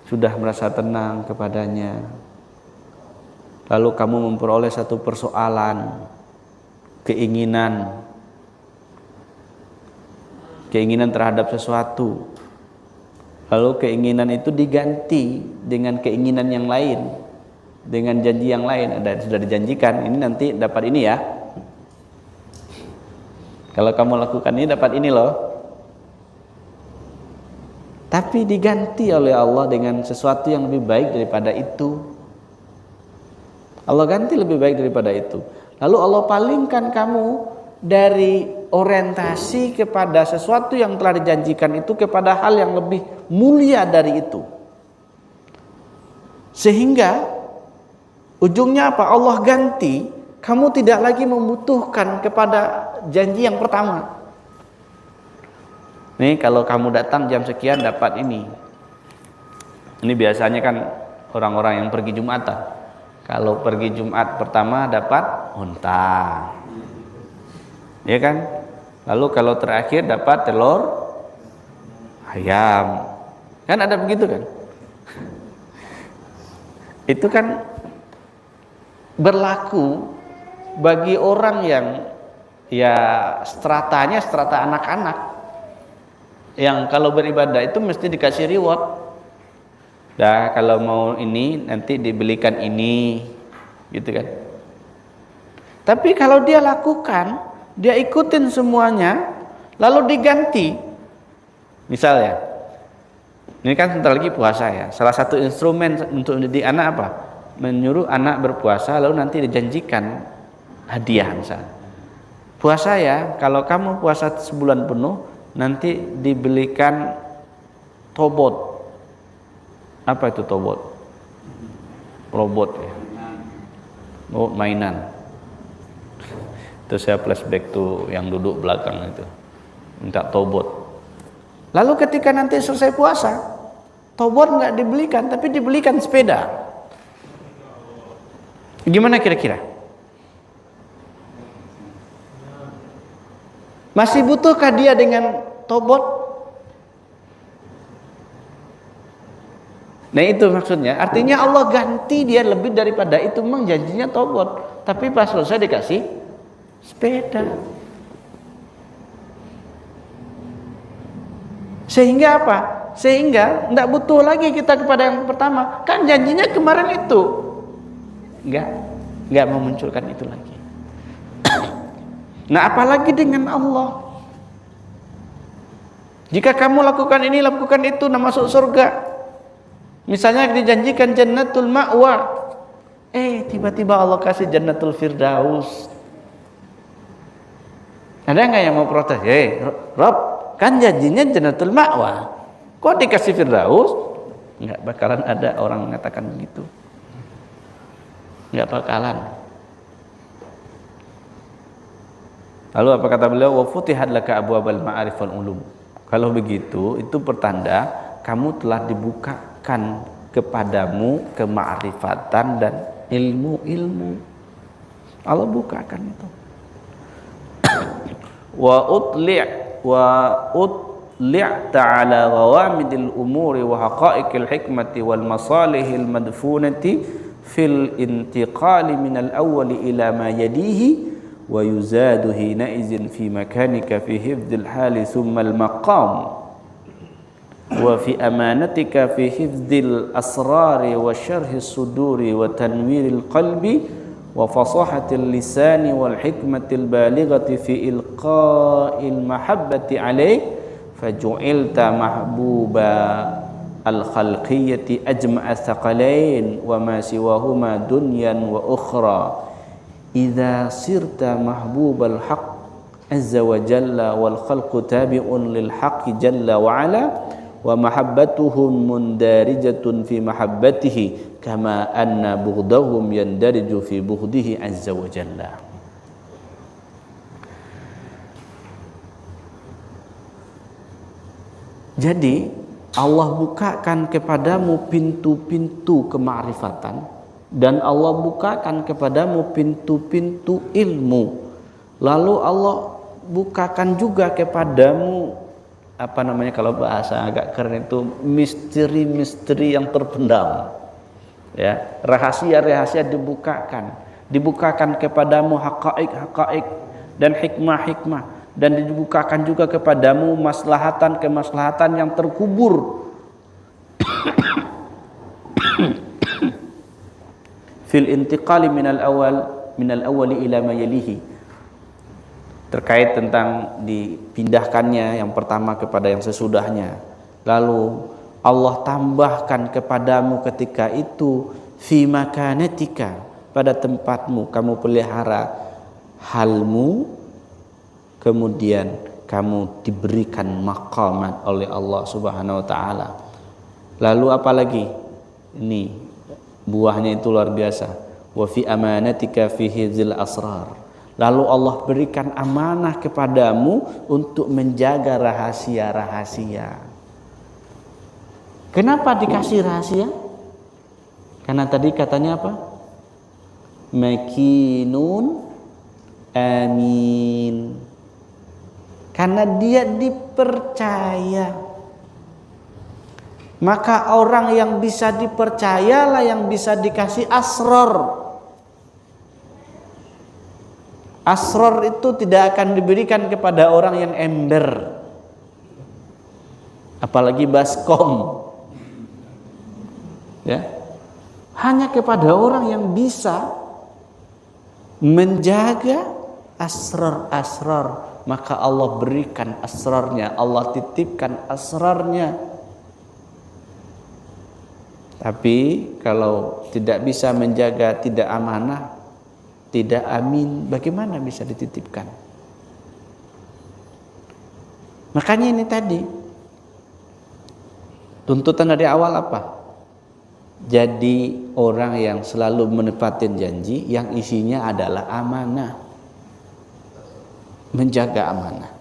sudah merasa tenang kepadanya, lalu kamu memperoleh satu persoalan, keinginan terhadap sesuatu, lalu keinginan itu diganti dengan keinginan yang lain, dengan janji yang lain. Sudah dijanjikan, ini nanti dapat ini ya, kalau kamu lakukan ini dapat ini loh. Tapi diganti oleh Allah dengan sesuatu yang lebih baik daripada itu. Allah ganti lebih baik daripada itu. Lalu Allah palingkan kamu dari orientasi kepada sesuatu yang telah dijanjikan itu kepada hal yang lebih mulia dari itu. Sehingga ujungnya apa? Allah ganti kamu tidak lagi membutuhkan kepada janji yang pertama. Nih kalau kamu datang jam sekian dapat ini. Ini biasanya kan orang-orang yang pergi Jumatan. Kalau pergi Jumat pertama dapat unta. Ya kan? Lalu kalau terakhir dapat telur ayam. Kan ada begitu kan? Itu kan berlaku bagi orang yang ya stratanya strata anak-anak, yang kalau beribadah itu mesti dikasih reward. Dah kalau mau ini nanti dibelikan ini, gitu kan. Tapi kalau dia lakukan, dia ikutin semuanya, lalu diganti. Misalnya, ini kan sebentar lagi puasa ya. Salah satu instrumen untuk mendidik anak apa? Menyuruh anak berpuasa, lalu nanti dijanjikan hadiah misalnya. Puasa ya, kalau kamu puasa sebulan penuh, nanti dibelikan tobot. Apa itu tobot? Robot ya. Oh, mainan. Itu saya flashback tuh yang duduk belakang itu. Minta tobot. Lalu ketika nanti selesai puasa, tobot nggak dibelikan, tapi dibelikan sepeda. Gimana kira-kira? Masih butuhkah dia dengan tobot? Nah itu maksudnya, artinya Allah ganti dia lebih daripada itu. Memang janjinya tobot, tapi pas selesai dikasih sepeda. Sehingga apa? Sehingga tidak butuh lagi kita kepada yang pertama. Kan janjinya kemarin itu. Enggak memunculkan itu lagi. Nah apalagi dengan Allah. Jika kamu lakukan ini, lakukan itu, nah masuk surga. Misalnya dijanjikan jannatul ma'wa, tiba-tiba Allah kasih jannatul firdaus. Ada nggak yang mau protes? Rob, kan janjinya jannatul ma'wa, kok dikasih firdaus? Nggak bakalan ada orang mengatakan begitu. Nggak bakalan. Lalu apa kata beliau? Wa futihat laka abwabal ma'arif wal ulum. Kalau begitu, itu pertanda kamu telah dibukakan kepadamu kemakrifatan dan ilmu-ilmu. Allah bukakan itu. Wa utli'ta ala ghawamidil umuri wa haqa'iqil hikmati wal masalihil madfunati fil intiqali minal awwali ila ma yadihi wa yuzadu hina izin fi makanika fi hifdzil hali thumma al maqam wa fi amanatika fi hifdzil asrari wa syarhis suduri wa tanwiril qalbi wa fasahatil lisani wal hikmatil balighati fi ilqa'il mahabbati alaik faju'ilta mahbuba al khalqiyyati ajma'a thaqalain wa ma siwahuma dunyan wa ukhra idza sirta mahbubal haqq azza wa jalla wal khalqu tabi'un lil haqqi jalla wa ala wa mahabbatuhum mundarijatun fi mahabbatihi kama anna bughdahum yandariju fi bughdihi azza wa jalla. Jadi Allah bukakan kepadamu pintu-pintu kemakrifatan dan Allah bukakan kepadamu pintu-pintu ilmu. Lalu Allah bukakan juga kepadamu kalau bahasa agak keren itu misteri-misteri yang terpendam. Ya, rahasia-rahasia dibukakan kepadamu haqa'iq dan hikmah-hikmah, dan dibukakan juga kepadamu kemaslahatan yang terkubur fil intiqali minal awwali ila ma yalihi, terkait tentang dipindahkannya yang pertama kepada yang sesudahnya. Lalu Allah tambahkan kepadamu ketika itu fi makanatika, pada tempatmu kamu pelihara halmu, kemudian kamu diberikan maqamat oleh Allah Subhanahu wa taala. Lalu apalagi? Ini buahnya itu luar biasa. wa fi amanatika fi hizil asrar. Lalu Allah berikan amanah kepadamu untuk menjaga rahasia-rahasia. Kenapa dikasih rahasia? Karena tadi katanya apa? Makinun amin. Karena dia dipercaya. Maka orang yang bisa dipercayalah yang bisa dikasih asrar. Asrar itu tidak akan diberikan kepada orang yang ember, apalagi baskom, ya, hanya kepada orang yang bisa menjaga asrar-asrar, maka Allah berikan asrarnya, Allah titipkan asrarnya. Tapi kalau tidak bisa menjaga, tidak amanah, tidak amin, bagaimana bisa dititipkan? Makanya ini tadi tuntutan dari awal apa? Jadi orang yang selalu menepatin janji yang isinya adalah amanah, menjaga amanah.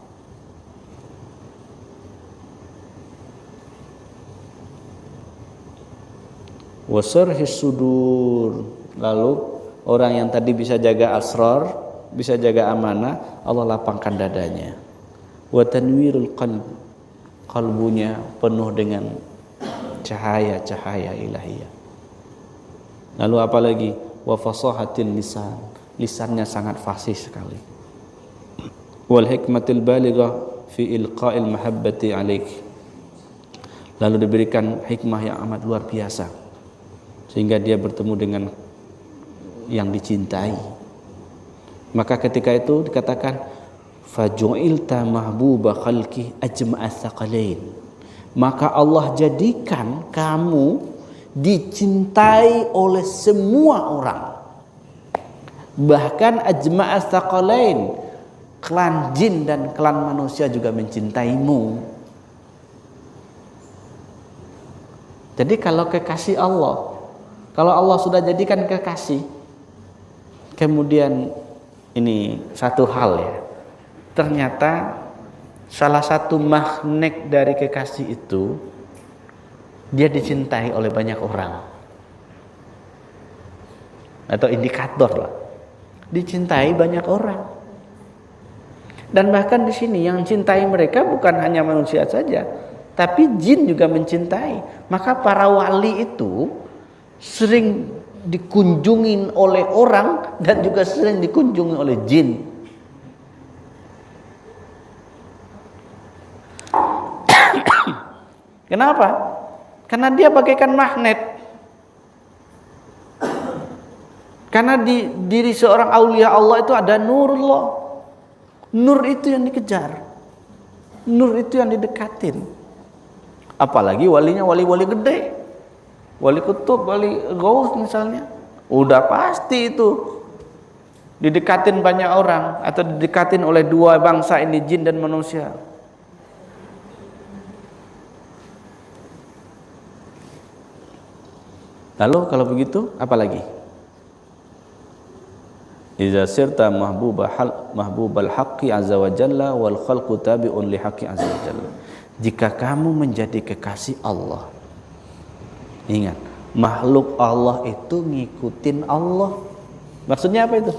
Wasarhis sudur, lalu orang yang tadi bisa jaga asrar, bisa jaga amanah, Allah lapangkan dadanya. Wa tanwirul qalb, kalbunya penuh dengan cahaya-cahaya ilahiyah. Lalu apalagi? Wa fasahatil lisan, lisannya sangat fasih sekali. Wal hikmatil balighah fi ilqa'il mahabbati alaik, lalu diberikan hikmah yang amat luar biasa sehingga dia bertemu dengan yang dicintai. Maka ketika itu dikatakan faju'ilta mahbuba khalqi ajma'a tsaqalain, maka Allah jadikan kamu dicintai oleh semua orang, bahkan ajma'a tsaqalain, klan jin dan klan manusia juga mencintaimu. Jadi kalau kekasih Allah, kalau Allah sudah jadikan kekasih, kemudian ini satu hal ya, ternyata salah satu magnet dari kekasih itu dia dicintai oleh banyak orang, atau indikator lah, dicintai banyak orang. Dan bahkan di sini yang cintai mereka bukan hanya manusia saja, tapi jin juga mencintai. Maka para wali itu sering dikunjungi oleh orang dan juga sering dikunjungi oleh jin. Kenapa? Karena dia bagaikan magnet. Karena di diri seorang aulia Allah itu ada nurullah. Nur itu yang dikejar, nur itu yang didekatin. Apalagi walinya wali-wali gede, wali kutub, wali gaus misalnya, udah pasti itu didekatin banyak orang atau didekatin oleh dua bangsa ini, jin dan manusia. Lalu kalau begitu apa lagi? Iza sirta mahbubal haqqi azza wa jalla wal khalqu tabi'un li haqqi azza wa jalla. Jika kamu menjadi kekasih Allah, ingat, makhluk Allah itu ngikutin Allah. Maksudnya apa itu?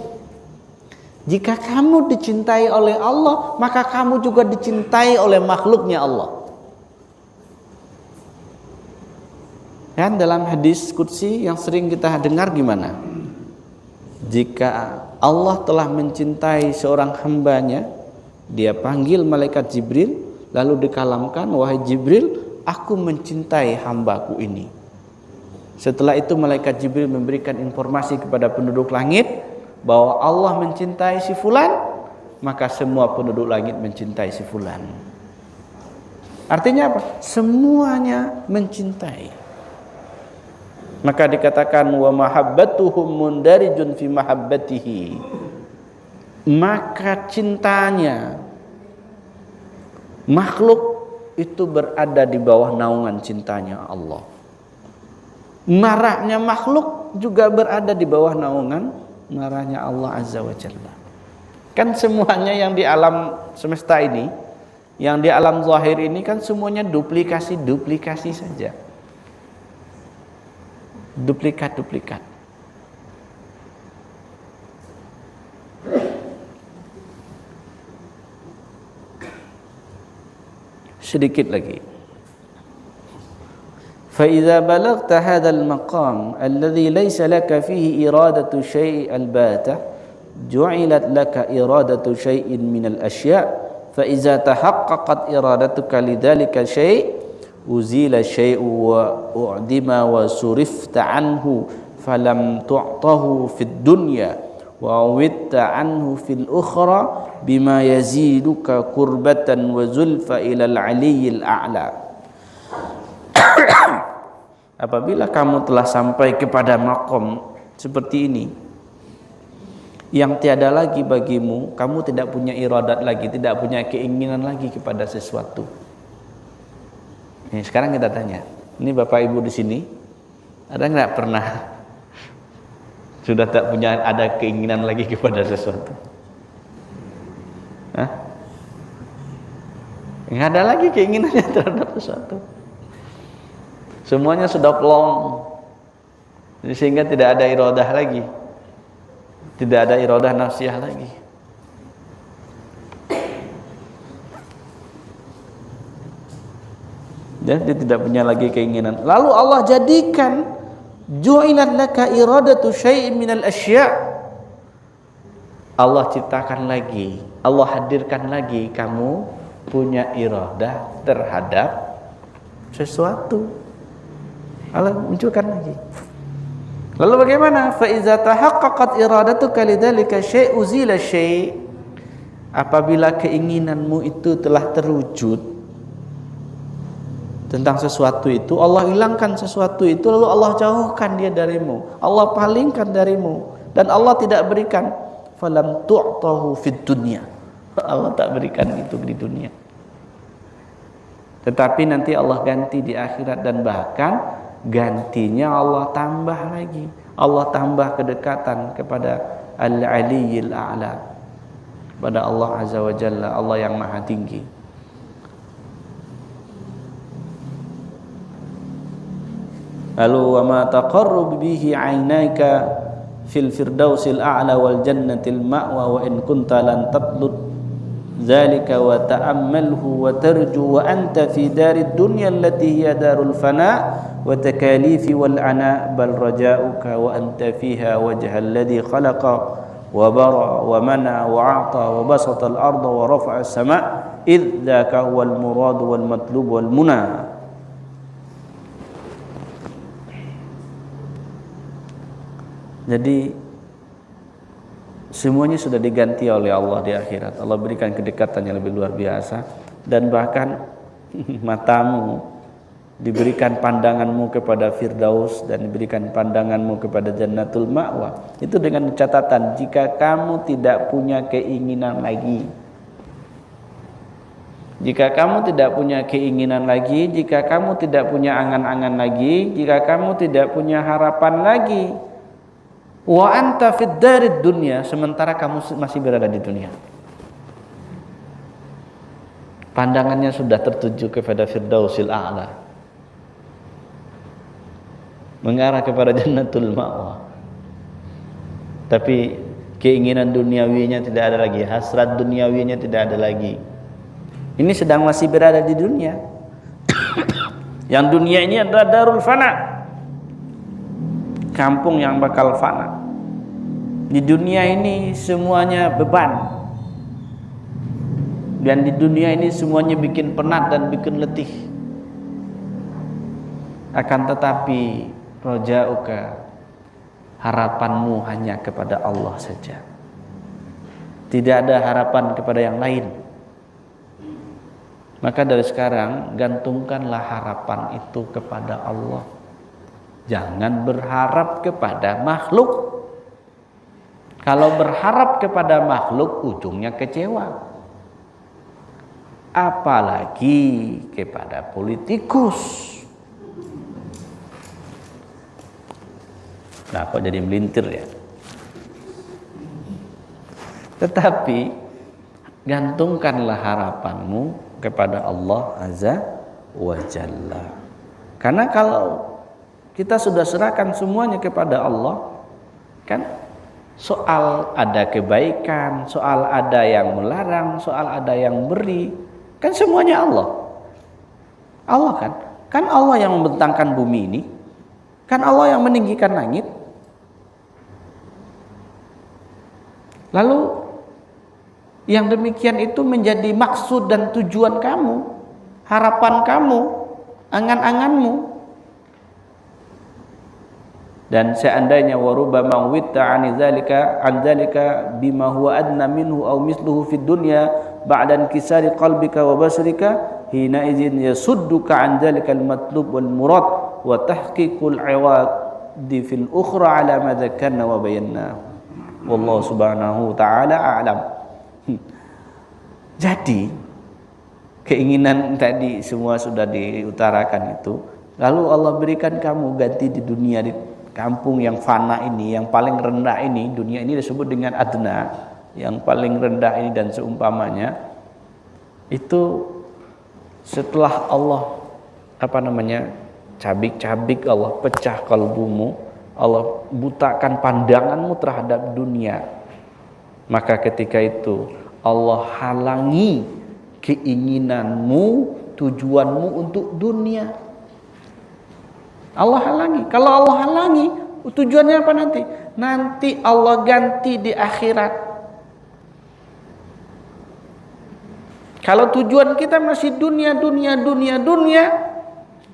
Jika kamu dicintai oleh Allah, maka kamu juga dicintai oleh makhluknya Allah. Kan dalam hadis qudsi yang sering kita dengar gimana? Jika Allah telah mencintai seorang hambanya, dia panggil malaikat Jibril, lalu dikalamkan, wahai Jibril, aku mencintai hambaku ini. Setelah itu malaikat Jibril memberikan informasi kepada penduduk langit bahwa Allah mencintai si fulan, maka semua penduduk langit mencintai si fulan. Artinya apa? Semuanya mencintai. Maka dikatakan wa mahabbatuhum mundarijun fi mahabbatihi, maka cintanya makhluk itu berada di bawah naungan cintanya Allah. marahnya makhluk juga berada di bawah naungan marahnya Allah Azza wa Jalla. Kan semuanya yang di alam semesta ini, yang di alam zahir ini kan semuanya duplikasi saja. Duplikat. Sedikit lagi. فإذا بلغت هذا المقام الذي ليس لك فيه إرادة شيء الباتة جعلت لك إرادة شيء من الأشياء فإذا تحققت إرادتك لذلك شيء أزيل الشيء وأعدم وصرفت عنه فلم تعطه في الدنيا وعودت عنه في الأخرى بما يزيدك قربة وزلفى إلى العلي الأعلى. Apabila kamu telah sampai kepada makom seperti ini, yang tiada lagi bagimu, kamu tidak punya iradat lagi, tidak punya keinginan lagi kepada sesuatu. Ini sekarang kita tanya, ini Bapak Ibu di sini, ada nggak pernah sudah tak punya ada keinginan lagi kepada sesuatu? Hah? Nggak ada lagi keinginannya terhadap sesuatu. Semuanya sudah plong, sehingga tidak ada iradah lagi, tidak ada iradah nafsiyah lagi. Dan dia tidak punya lagi keinginan. Lalu Allah jadikan ju'ilat laka iradatu syai'in minal asya'. Allah ciptakan lagi, Allah hadirkan lagi kamu punya iradah terhadap sesuatu. Allah munculkan lagi. Lalu bagaimana? Fa iza tahaqqaqat iradatuka lidzalika syai' uzila syai'. Apabila keinginanmu itu telah terwujud tentang sesuatu itu, Allah hilangkan sesuatu itu, lalu Allah jauhkan dia darimu, Allah palingkan darimu, dan Allah tidak berikan. Falam tu'tahu fid dunya. Allah tak berikan itu di dunia. Tetapi nanti Allah ganti di akhirat, dan bahkan gantinya Allah tambah lagi. Allah tambah kedekatan kepada Al-Aliyyil A'la, kepada Allah Azza wa Jalla, Allah yang maha tinggi. Lalu wa ma taqarrub bihi 'ainaka fil firdausil a'la wal jannatil ma'wa wa in kunta lan tatlud dzalika wa ta'ammalhu wa tarju wa anta fi darid dunya allati hiya darul fana wa takalifi wal ana bal raja'uka wa anta fiha wajha alladhi khalaqa wa bara wa mana wa a'ta wa basata al arda wa rafa'a as-sama' idh dzaka huwal murad wal matlub wal muna. Jadi semuanya sudah diganti oleh Allah di akhirat. Allah berikan kedekatan yang lebih luar biasa, dan bahkan matamu diberikan pandanganmu kepada Firdaus dan diberikan pandanganmu kepada Jannatul Ma'wa. Itu dengan catatan jika kamu tidak punya keinginan lagi. Jika kamu tidak punya keinginan lagi, jika kamu tidak punya angan-angan lagi, jika kamu tidak punya harapan lagi, wa anta fid darid dunya, sementara kamu masih berada di dunia. Pandangannya sudah tertuju kepada Firdausil A'la, mengarah kepada Jannatul Ma'wa. Tapi keinginan duniawinya tidak ada lagi, hasrat duniawinya tidak ada lagi. Ini sedang masih berada di dunia. Yang dunia ini adalah darul fana, kampung yang bakal fana. Di dunia ini semuanya beban, dan di dunia ini semuanya bikin penat dan bikin letih. Akan tetapi roja'uka, harapanmu hanya kepada Allah saja. Tidak ada harapan kepada yang lain. Maka dari sekarang gantungkanlah harapan itu kepada Allah. Jangan berharap kepada makhluk. Kalau berharap kepada makhluk, ujungnya kecewa. Apalagi kepada politikus. Nah, kok jadi melintir ya? Tetapi gantungkanlah harapanmu kepada Allah Azza wa Jalla. Karena kalau kita sudah serahkan semuanya kepada Allah, kan soal ada kebaikan, soal ada yang melarang, soal ada yang beri, kan semuanya Allah. Allah kan? Kan Allah yang membentangkan bumi ini, kan Allah yang meninggikan langit. Lalu yang demikian itu menjadi maksud dan tujuan kamu, harapan kamu, angan-anganmu. Dan seandainya warubama witta an dzalika bima huwa adna minhu aw misluhu fid dunya ba'da inkisari qalbika wa basrika hina idzin yasudduka an dzalikal matlub wal murad wa tahqiqul iwadi fil ukhra ala ma dzakarna wa bayanna. Wallahu subhanahu ta'ala a'lam. Jadi keinginan tadi semua sudah diutarakan itu, lalu Allah berikan kamu ganti di dunia, di kampung yang fana ini, yang paling rendah ini. Dunia ini disebut dengan adna, yang paling rendah ini dan seumpamanya. Itu setelah Allah cabik-cabik Allah pecah kalbumu, Allah butakan pandanganmu terhadap dunia, maka ketika itu Allah halangi keinginanmu, tujuanmu untuk dunia. Allah halangi. Kalau Allah halangi, tujuannya apa nanti? Nanti Allah ganti di akhirat. Kalau tujuan kita masih dunia,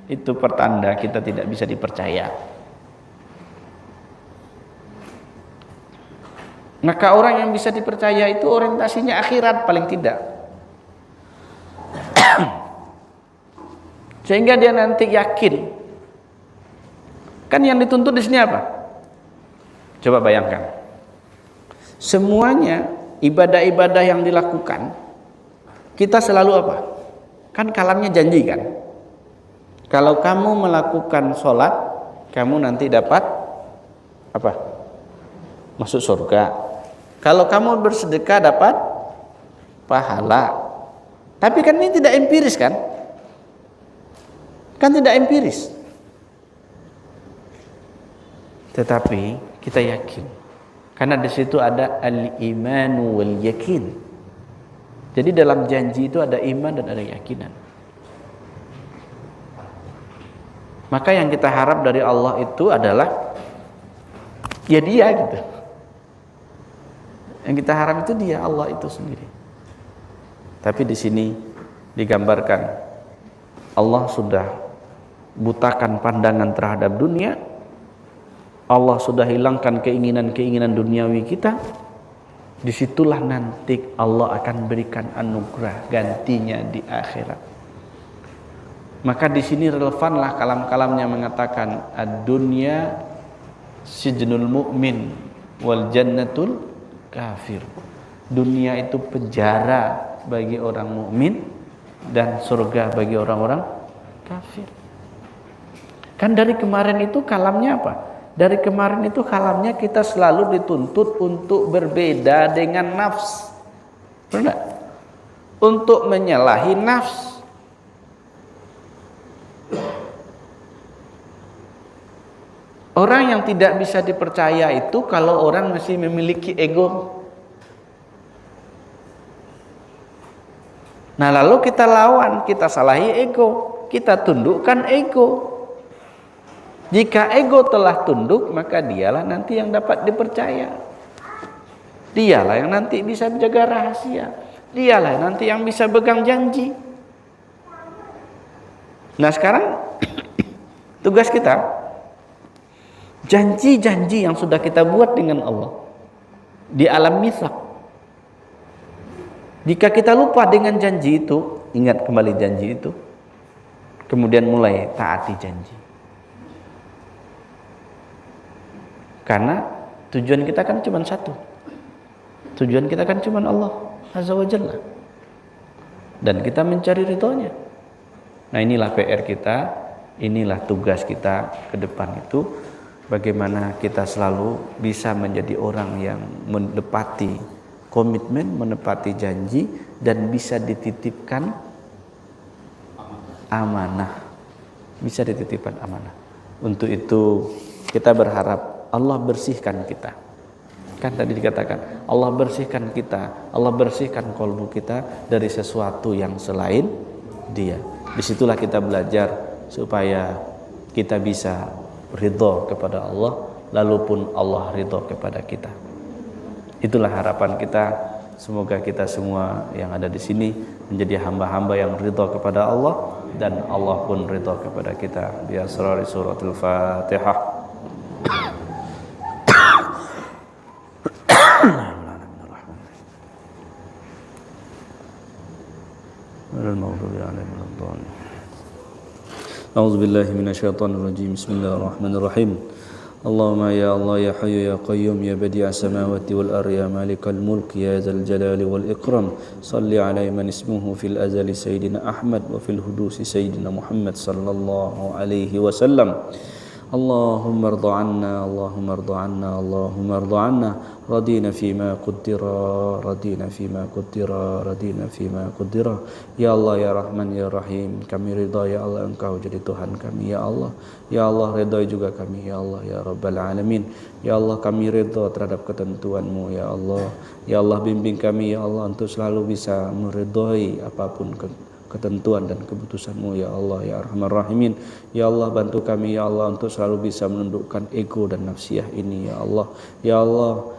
itu pertanda kita tidak bisa dipercaya. Maka orang yang bisa dipercaya itu orientasinya akhirat paling tidak. Sehingga dia nanti yakin. Kan yang dituntut di sini apa? Coba bayangkan. Semuanya ibadah-ibadah yang dilakukan, kita selalu apa? Kan kalamnya janji kan? Kalau kamu melakukan sholat, kamu nanti dapat apa? Masuk surga. Kalau kamu bersedekah dapat pahala. Tapi kan ini tidak empiris kan? Kan tidak empiris. Tetapi kita yakin. Karena di situ ada al-imanu wal yakin. Jadi dalam janji itu ada iman dan ada keyakinan. Maka yang kita harap dari Allah itu adalah ya dia gitu. Yang kita harap itu dia, Allah itu sendiri. Tapi di sini digambarkan Allah sudah butakan pandangan terhadap dunia. Allah sudah hilangkan keinginan-keinginan duniawi kita. Disitulah nanti Allah akan berikan anugerah gantinya di akhirat. Maka di sini relevanlah kalam-kalamnya mengatakan ad-dunya sijnul mu'min wal jannatul kafir. Dunia itu penjara bagi orang mukmin dan surga bagi orang-orang kafir. Kan dari kemarin itu kalamnya apa? Dari kemarin itu kalamnya kita selalu dituntut untuk berbeda dengan nafs. Benar? Untuk menyalahi nafs. Orang yang tidak bisa dipercaya itu kalau orang masih memiliki ego. Nah, lalu kita lawan, kita salahi ego, kita tundukkan ego. Jika ego telah tunduk, maka dialah nanti yang dapat dipercaya. Dialah yang nanti bisa menjaga rahasia. Dialah nanti yang bisa pegang janji. Nah, sekarang tugas kita, janji-janji yang sudah kita buat dengan Allah di alam mitsak. Jika kita lupa dengan janji itu, ingat kembali janji itu, kemudian mulai taati janji. Karena tujuan kita kan cuma satu. Tujuan kita kan cuma Allah Azza wa Jalla. Dan kita mencari ridhonya. Nah, inilah PR kita, inilah tugas kita ke depan itu. bagaimana kita selalu bisa menjadi orang yang menepati komitmen, menepati janji, dan bisa dititipkan amanah. Bisa dititipkan amanah. Untuk itu kita berharap Allah bersihkan kita. Kan tadi dikatakan Allah bersihkan kita, Allah bersihkan kalbu kita dari sesuatu yang selain Dia. Disitulah kita belajar supaya kita bisa ridho kepada Allah, lalu pun Allah ridho kepada kita. Itulah harapan kita. Semoga kita semua yang ada di sini menjadi hamba-hamba yang ridho kepada Allah, dan Allah pun ridho kepada kita. Bi asrari suratul Fatihah. A'udzu billahi minasyaitonir rajim. Bismillahirrahmanirrahim. Allahumma ya Allah ya Hayyu ya Qayyum ya Badi'as samawati wal ardi ya Malikal mulk ya Dzal jalali wal ikram. Shalli ala man ismuhu fil azali sayyidina Ahmad wa fil hudusi sayyidina Muhammad sallallahu alaihi wasallam. Allahumma rضى عنا Allahumma rضى عنا Allahumma rضى عنا radina fima qaddara radina fima qaddara radina fima qaddara. Ya Allah ya Rahman ya Rahim, kami ridha ya Allah Engkau jadi Tuhan kami ya Allah. Ya Allah ridhai juga kami ya Allah ya Rabbal Alamin. Ya Allah kami ridha terhadap ketentuan-Mu ya Allah. Ya Allah bimbing kami ya Allah untuk selalu bisa meridhai apapun ketentuan dan keputusan-Mu ya Allah ya Arhamar Rahimin. Ya Allah bantu kami ya Allah untuk selalu bisa menundukkan ego dan nafsiyah ini ya Allah. Ya Allah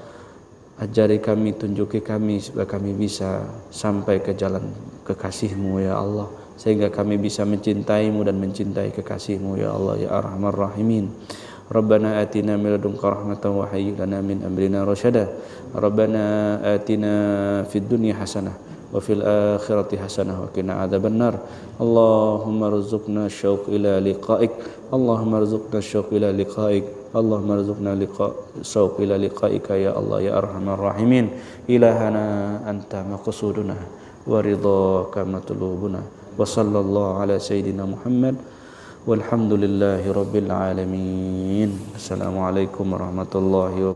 ajari kami, tunjuki kami supaya kami bisa sampai ke jalan kekasih-Mu ya Allah, sehingga kami bisa mencintai-Mu dan mencintai kekasih-Mu ya Allah ya Arhamar Rahimin. Rabbana atina min ladunka rahmatan wa hayyi lana min amrina rasyada. Rabbana atina fid dunya hasanah wa fil akhirati hasanah wa qina adzabannar. Allahumma rzuqna syauq ila liqa'ik. Allahumma rzuqna syauq ila liqa'ik. Allahumma rzuqna syauq ila liqa'ika ya Allah ya Arhamar Rahimin. Ilahana anta maqsuduna wa ridhaka matlubuna. Wa sallallahu ala sayyidina Muhammad walhamdulillahi rabbil alamin. Assalamualaikum warahmatullahi wabarakatuh.